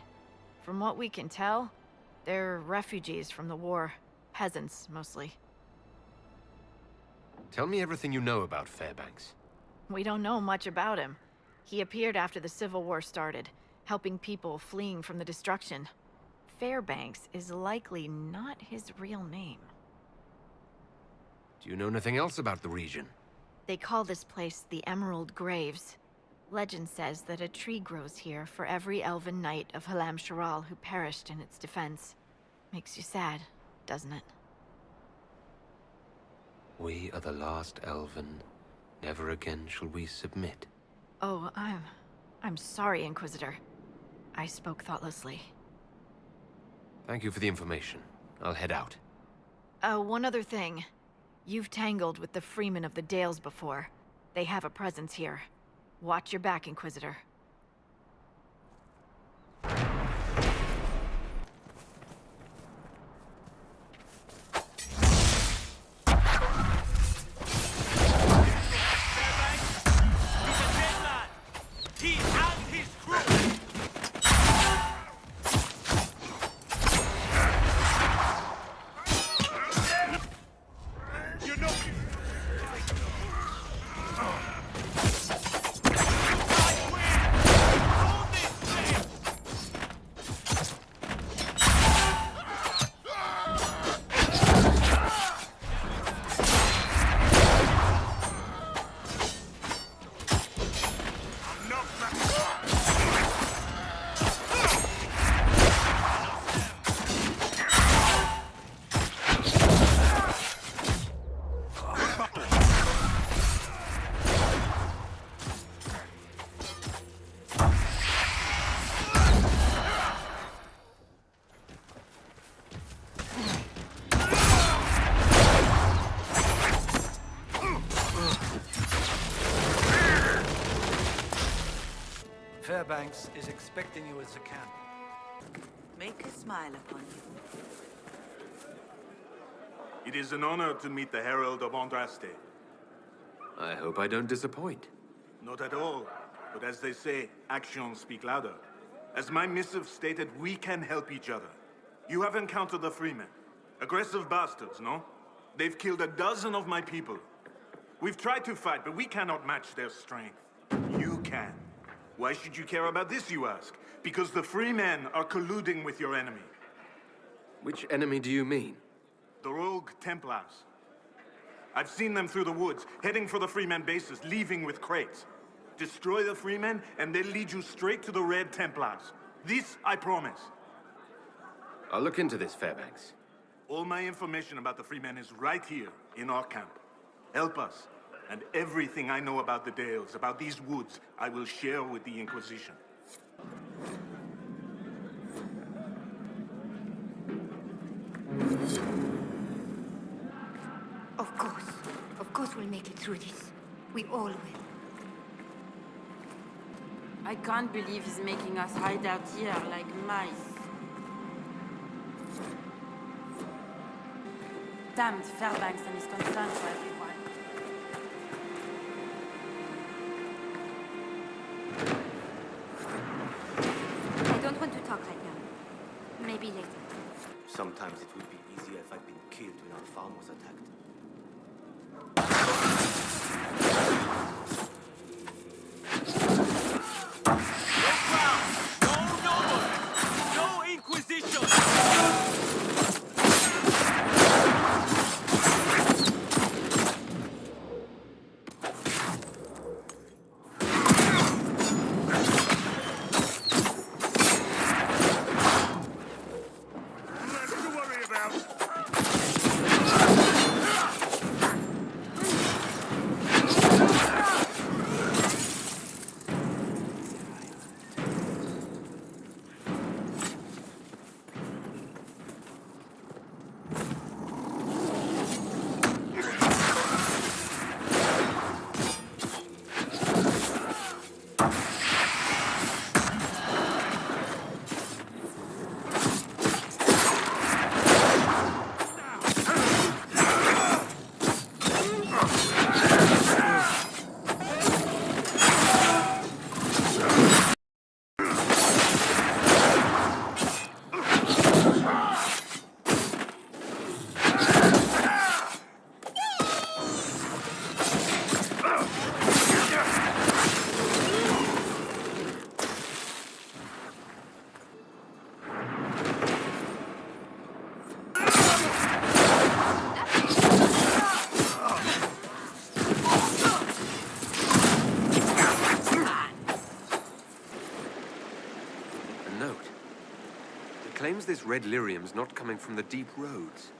From what we can tell, they're refugees from the war. Peasants, mostly. Tell me everything you know about Fairbanks. We don't know much about him. He appeared after the Civil War started, helping people fleeing from the destruction. Fairbanks is likely not his real name. Do you know anything else about the region? They call this place the Emerald Graves. Legend says that a tree grows here for every elven knight of Halam Sharal who perished in its defense. Makes you sad, doesn't it? We are the last elven. Never again shall we submit. Oh, I'm sorry, Inquisitor. I spoke thoughtlessly. Thank you for the information. I'll head out. One other thing. You've tangled with the Freemen of the Dales before. They have a presence here. Watch your back, Inquisitor. Fairbanks is expecting you at the camp. Make a smile upon you. It is an honor to meet the Herald of Andraste. I hope I don't disappoint. Not at all, but as they say, actions speak louder. As my missive stated, we can help each other. You have encountered the Freemen. Aggressive bastards, no? They've killed a dozen of my people. We've tried to fight, but we cannot match their strength. You can. Why should you care about this, you ask? Because the Freemen are colluding with your enemy. Which enemy do you mean? The rogue Templars. I've seen them through the woods, heading for the Freemen bases, leaving with crates. Destroy the Freemen, and they'll lead you straight to the Red Templars. This I promise. I'll look into this, Fairbanks. All my information about the Freemen is right here, in our camp. Help us, and everything I know about the Dales, about these woods, I will share with the Inquisition. Of course we'll make it through this. We all will. I can't believe he's making us hide out here like mice. Damned Fairbanks and his concern for everyone. I don't want to talk right now. Maybe later. Sometimes it would be easier if I'd been killed when our farm was attacked. No Inquisition! Nothing to worry about. Claims this red lyrium's not coming from the deep roads.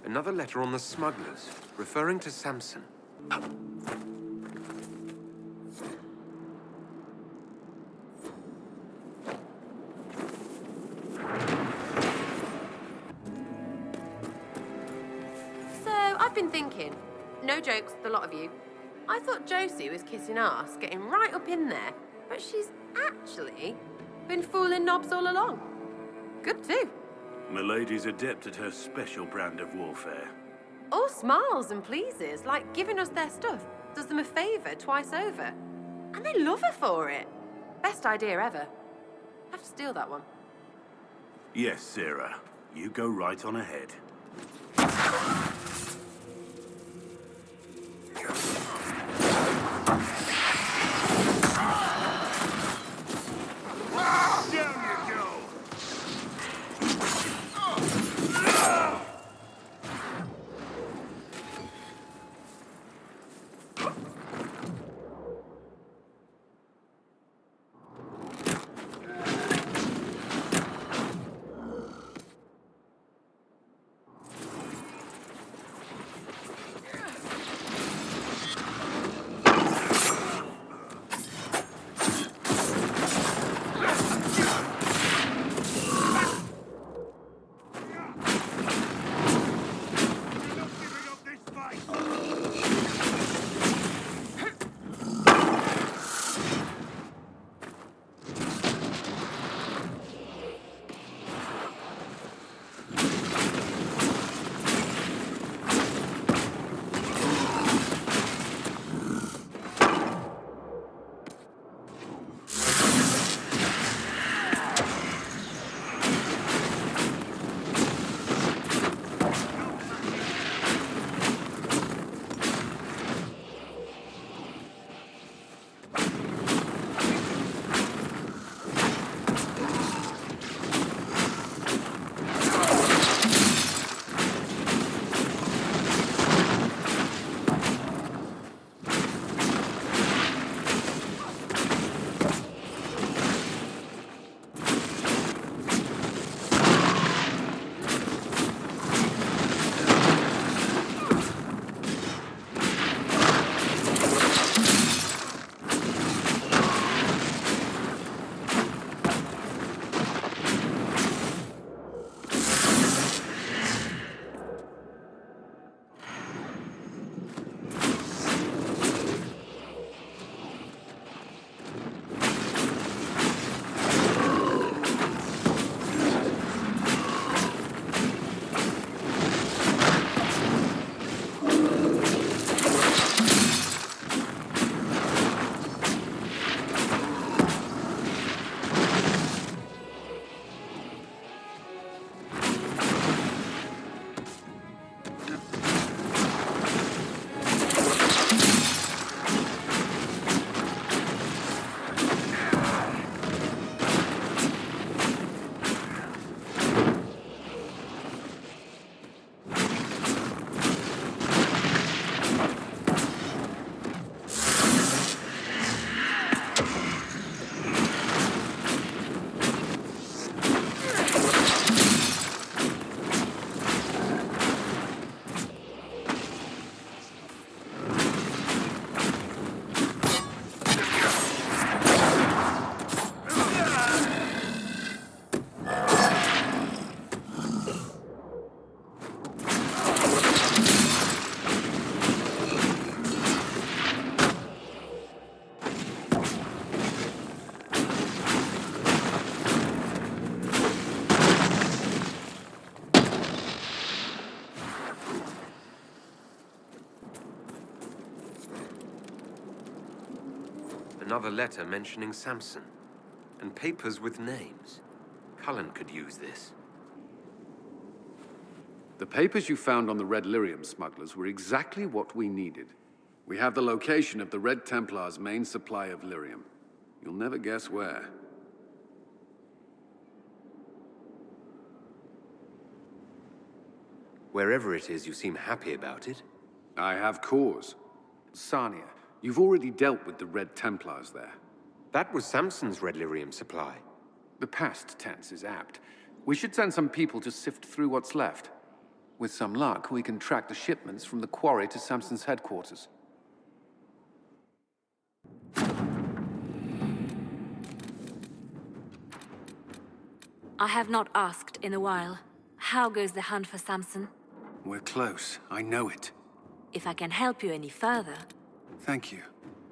Another letter on the smugglers, referring to Samson. So, I've been thinking, no jokes, the lot of you. I thought Josie was kissing ass, getting right up in there, but she's actually been fooling knobs all along. Good too. Milady's adept at her special brand of warfare. All smiles and pleases, like giving us their stuff. Does them a favour twice over. And they love her for it. Best idea ever. Have to steal that one. Yes, Sarah. You go right on ahead. Another letter mentioning Samson. And papers with names. Cullen could use this. The papers you found on the Red Lyrium smugglers were exactly what we needed. We have the location of the Red Templars' main supply of lyrium. You'll never guess where. Wherever it is, you seem happy about it. I have cause. Sarnia, you've already dealt with the Red Templars there. That was Samson's Red Lyrium supply. The past tense is apt. We should send some people to sift through what's left. With some luck, we can track the shipments from the quarry to Samson's headquarters. I have not asked in a while. How goes the hunt for Samson? We're close. I know it. If I can help you any further... Thank you.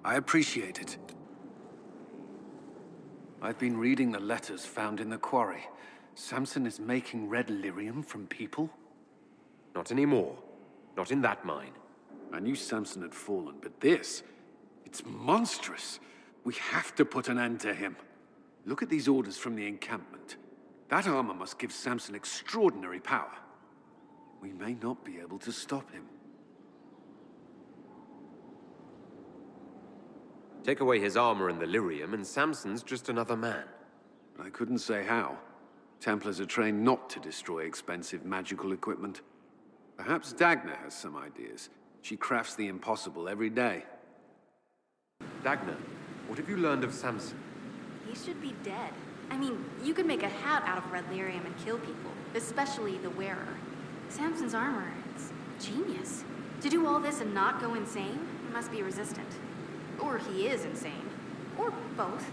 I appreciate it. I've been reading the letters found in the quarry. Samson is making red lyrium from people? Not anymore. Not in that mine. I knew Samson had fallen, but this... it's monstrous. We have to put an end to him. Look at these orders from the encampment. That armor must give Samson extraordinary power. We may not be able to stop him. Take away his armor and the lyrium, and Samson's just another man. I couldn't say how. Templars are trained not to destroy expensive magical equipment. Perhaps Dagna has some ideas. She crafts the impossible every day. Dagna, what have you learned of Samson? He should be dead. I mean, you could make a hat out of red lyrium and kill people, especially the wearer. Samson's armor, it's genius. To do all this and not go insane, he must be resistant. Or he is insane. Or both.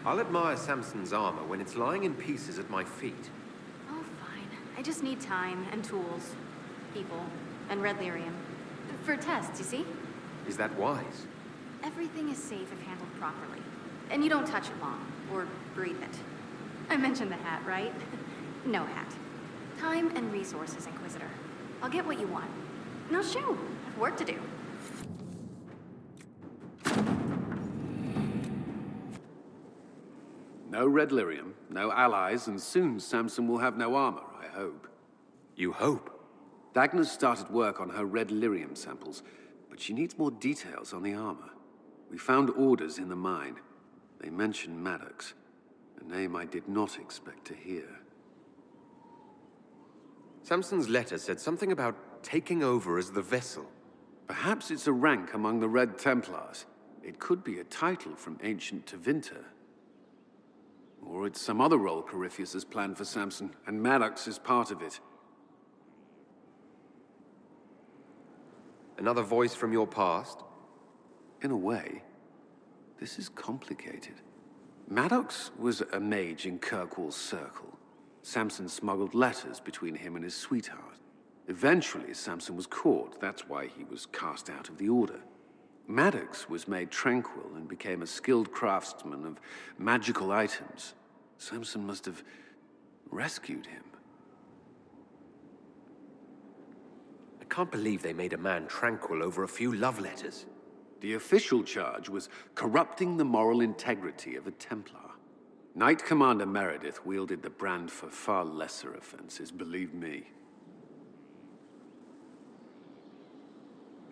I'll admire Samson's armor when it's lying in pieces at my feet. Oh, fine. I just need time and tools. People. And red lyrium. For tests, you see? Is that wise? Everything is safe if handled properly. And you don't touch it long, or breathe it. I mentioned the hat, right? No hat. Time and resources, Inquisitor. I'll get what you want. Now shoo, I have work to do. No red lyrium, no allies, and soon Samson will have no armor, I hope. You hope? Dagna's started work on her red lyrium samples, but she needs more details on the armor. We found orders in the mine. They mention Maddox, a name I did not expect to hear. Samson's letter said something about taking over as the vessel. Perhaps it's a rank among the Red Templars. It could be a title from ancient Tevinter. Or it's some other role Corypheus has planned for Samson, and Maddox is part of it. Another voice from your past? In a way, this is complicated. Maddox was a mage in Kirkwall's circle. Samson smuggled letters between him and his sweetheart. Eventually, Samson was caught. That's why he was cast out of the Order. Maddox was made tranquil and became a skilled craftsman of magical items. Samson must have rescued him. I can't believe they made a man tranquil over a few love letters. The official charge was corrupting the moral integrity of a Templar. Knight Commander Meredith wielded the brand for far lesser offenses, believe me.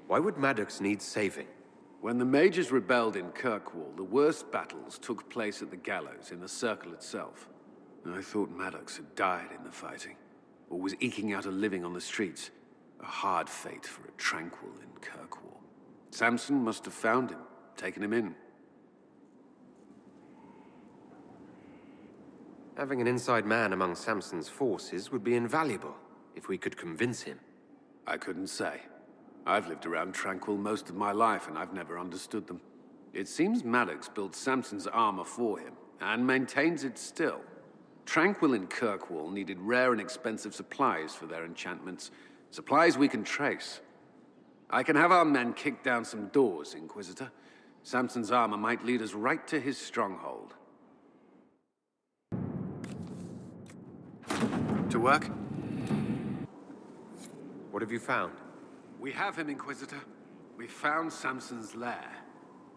Why would Maddox need saving? When the mages rebelled in Kirkwall, the worst battles took place at the gallows in the circle itself. I thought Maddox had died in the fighting, or was eking out a living on the streets. A hard fate for a tranquil in Kirkwall. Samson must have found him, taken him in. Having an inside man among Samson's forces would be invaluable, if we could convince him. I couldn't say. I've lived around Tranquil most of my life, and I've never understood them. It seems Maddox built Samson's armor for him, and maintains it still. Tranquil and Kirkwall needed rare and expensive supplies for their enchantments. Supplies we can trace. I can have our men kick down some doors, Inquisitor. Samson's armor might lead us right to his stronghold. To work? What have you found? We have him, Inquisitor. We found Samson's lair.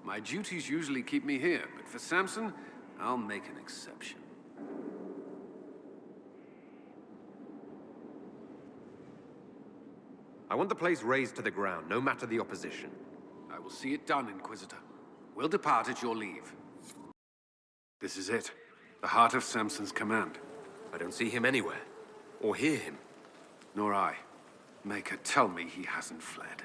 My duties usually keep me here, but for Samson, I'll make an exception. I want the place razed to the ground, no matter the opposition. I will see it done, Inquisitor. We'll depart at your leave. This is it. The heart of Samson's command. I don't see him anywhere. Or hear him. Nor I. Maker, tell me he hasn't fled.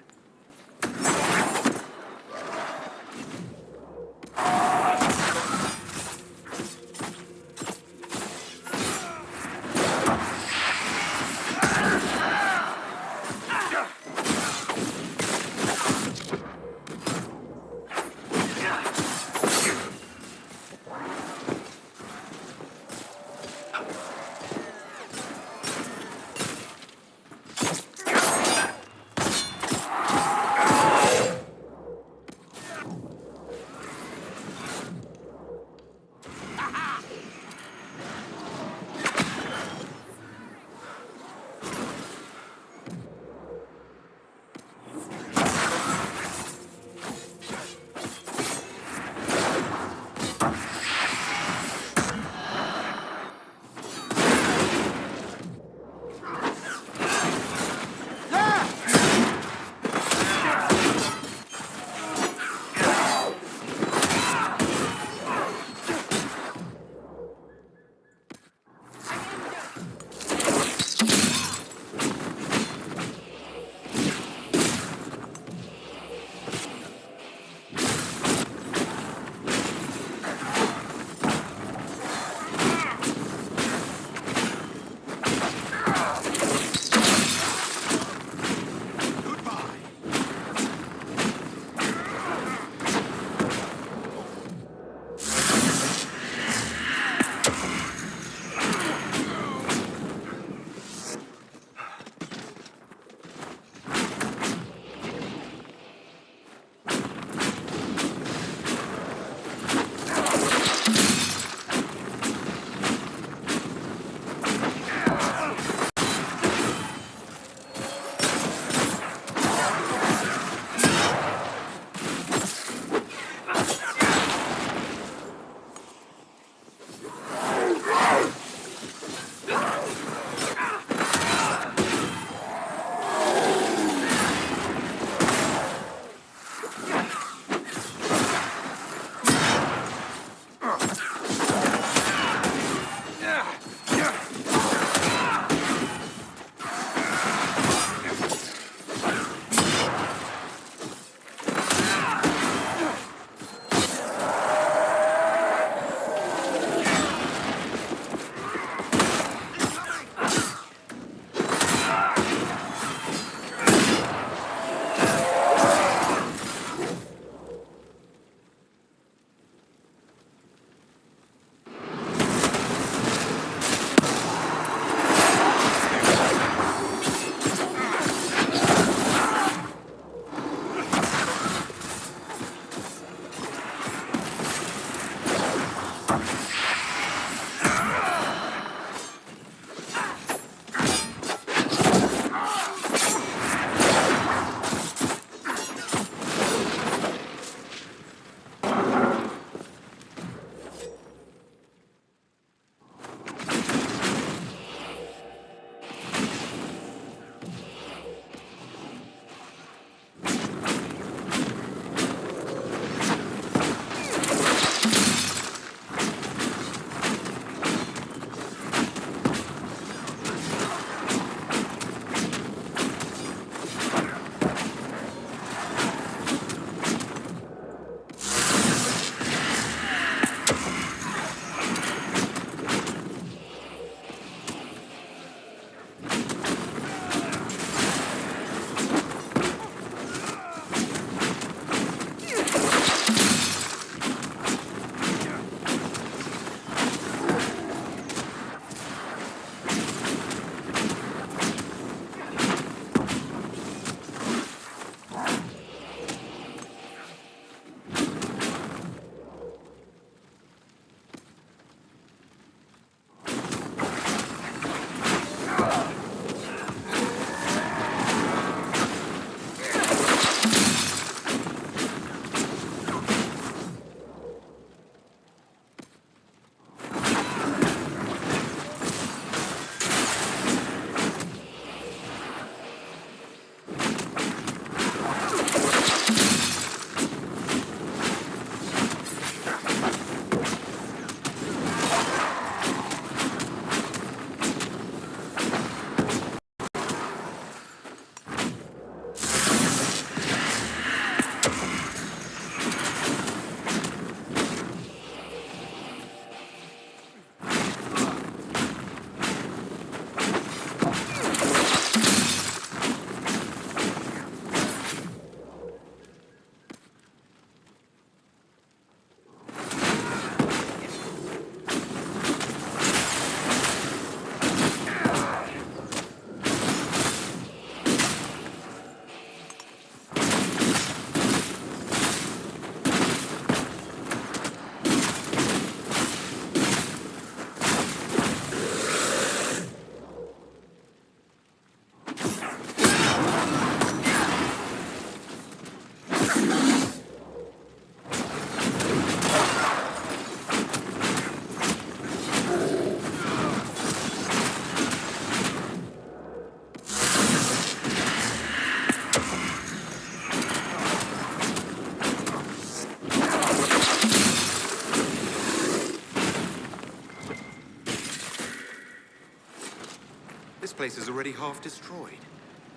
place is already half destroyed.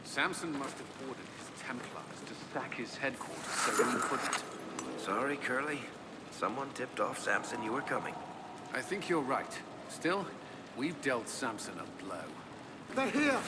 Samson must have ordered his Templars to sack his headquarters so we couldn't. Sorry, Curly. Someone tipped off Samson you were coming. I think you're right. Still, we've dealt Samson a blow. They're here!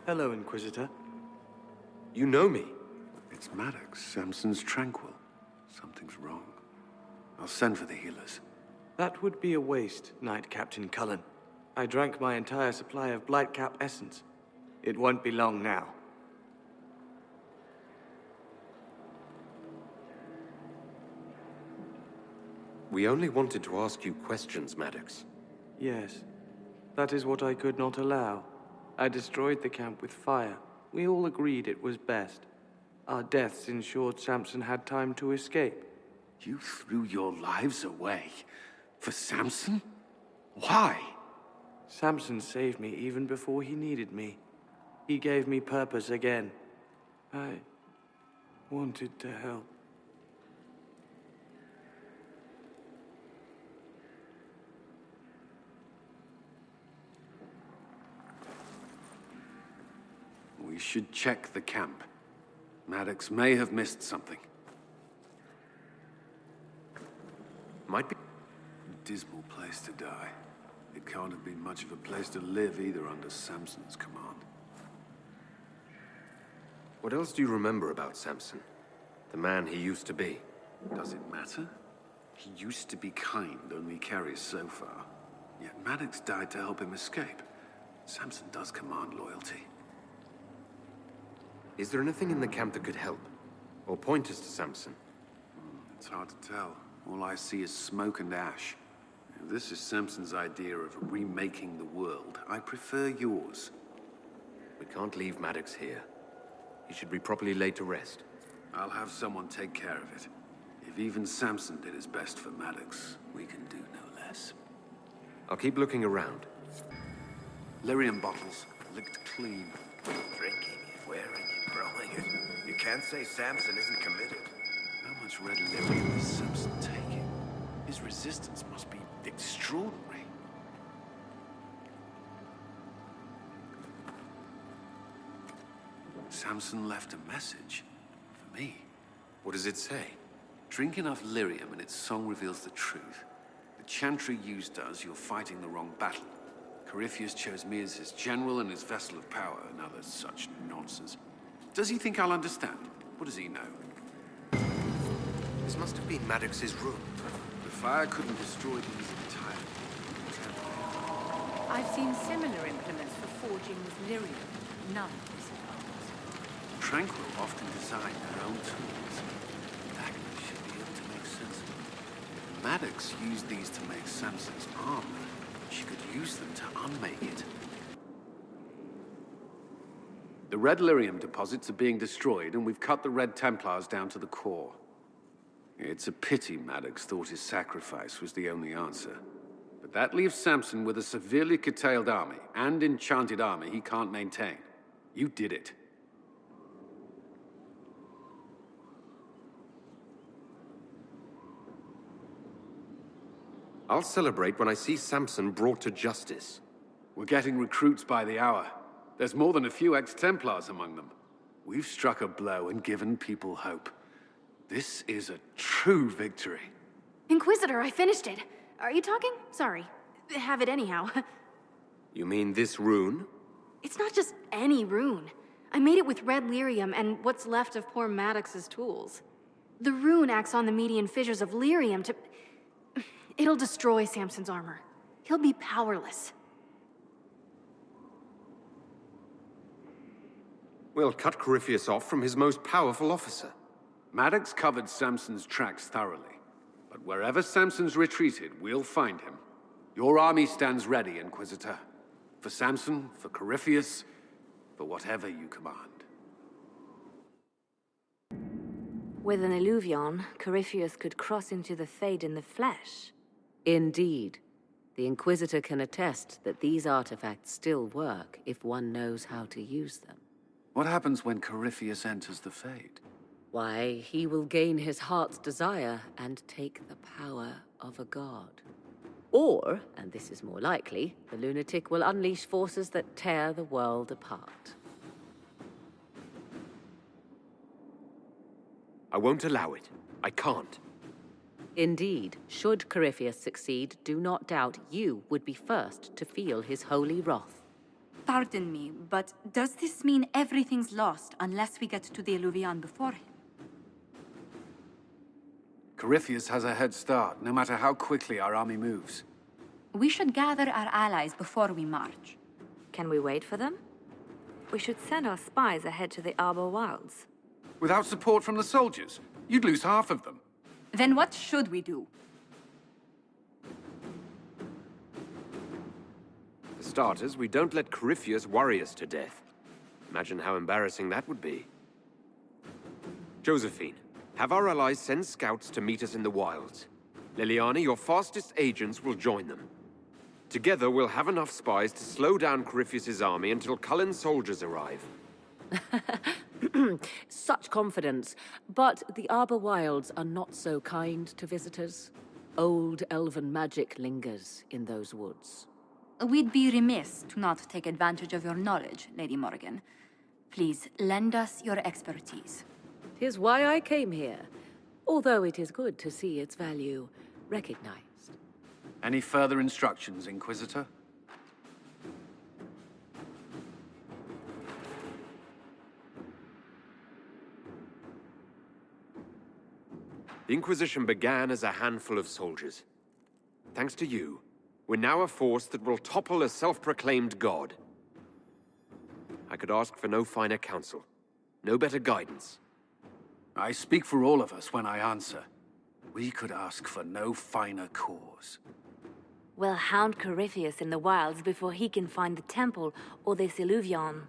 Hello, Inquisitor. You know me. It's Maddox, Samson's Tranquil. Something's wrong. I'll send for the healers. That would be a waste, Knight Captain Cullen. I drank my entire supply of Blightcap essence. It won't be long now. We only wanted to ask you questions, Maddox. Yes. That is what I could not allow. I destroyed the camp with fire. We all agreed it was best. Our deaths ensured Samson had time to escape. You threw your lives away? For Samson? Why? Samson saved me even before he needed me. He gave me purpose again. I wanted to help. We should check the camp. Maddox may have missed something. Might be. A dismal place to die. It can't have been much of a place to live either under Samson's command. What else do you remember about Samson? The man he used to be? Does it matter? He used to be kind, only carries so far. Yet Maddox died to help him escape. Samson does command loyalty. Is there anything in the camp that could help? Or point us to Samson? It's hard to tell. All I see is smoke and ash. If this is Samson's idea of remaking the world, I prefer yours. We can't leave Maddox here. He should be properly laid to rest. I'll have someone take care of it. If even Samson did his best for Maddox, we can do no less. I'll keep looking around. Lyrium bottles, licked clean. Drinking it, wearing it, growing it. You can't say Samson isn't committed. How much red lyrium is Samson taking? His resistance must be extraordinary. Samson left a message. For me. What does it say? Drink enough lyrium and its song reveals the truth. The chantry used does, you're fighting the wrong battle. Corypheus chose me as his general and his vessel of power, and other such nonsense. Does he think I'll understand? What does he know? This must have been Maddox's room. The fire couldn't destroy these entirely. I've seen similar implements for forging with lyrium. None is Tranquil often designed their own tools. Agnes should be able to make sense of them. Maddox used these to make Samson's armor. She could use them to unmake it. The red lyrium deposits are being destroyed, and we've cut the Red Templars down to the core. It's a pity Maddox thought his sacrifice was the only answer. But that leaves Samson with a severely curtailed army, and enchanted armor he can't maintain. You did it. I'll celebrate when I see Samson brought to justice. We're getting recruits by the hour. There's more than a few ex-Templars among them. We've struck a blow and given people hope. This is a true victory. Inquisitor, I finished it. Are you talking? Sorry. Have it anyhow. You mean this rune? It's not just any rune. I made it with red lyrium and what's left of poor Maddox's tools. The rune acts on the median fissures of lyrium to... It'll destroy Samson's armor. He'll be powerless. We'll cut Corypheus off from his most powerful officer. Maddox covered Samson's tracks thoroughly. But wherever Samson's retreated, we'll find him. Your army stands ready, Inquisitor. For Samson, for Corypheus, for whatever you command. With an illuvion, Corypheus could cross into the Fade in the flesh. Indeed. The Inquisitor can attest that these artifacts still work if one knows how to use them. What happens when Corypheus enters the Fade? Why, he will gain his heart's desire and take the power of a god. Or, and this is more likely, the lunatic will unleash forces that tear the world apart. I won't allow it. I can't. Indeed, should Corypheus succeed, do not doubt you would be first to feel his holy wrath. pardon me, but does this mean everything's lost unless we get to the Illuvion before him? Corypheus has a head start, no matter how quickly our army moves. We should gather our allies before we march. Can we wait for them? We should send our spies ahead to the Arbor Wilds. Without support from the soldiers, you'd lose half of them. Then what should we do? For starters, we don't let Corypheus worry us to death. Imagine how embarrassing that would be. Josephine, have our allies send scouts to meet us in the wilds. Liliana, your fastest agents will join them. Together, we'll have enough spies to slow down Corypheus's army until Cullen's soldiers arrive. Such confidence. But the Arbor Wilds are not so kind to visitors. Old elven magic lingers in those woods. We'd be remiss to not take advantage of your knowledge, Lady Morgan. Please, lend us your expertise. 'Tis why I came here, although it is good to see its value recognized. Any further instructions, Inquisitor? The Inquisition began as a handful of soldiers. Thanks to you, we're now a force that will topple a self-proclaimed god. I could ask for no finer counsel, no better guidance. I speak for all of us when I answer. We could ask for no finer cause. We'll hound Corypheus in the wilds before he can find the temple or this Illuvion.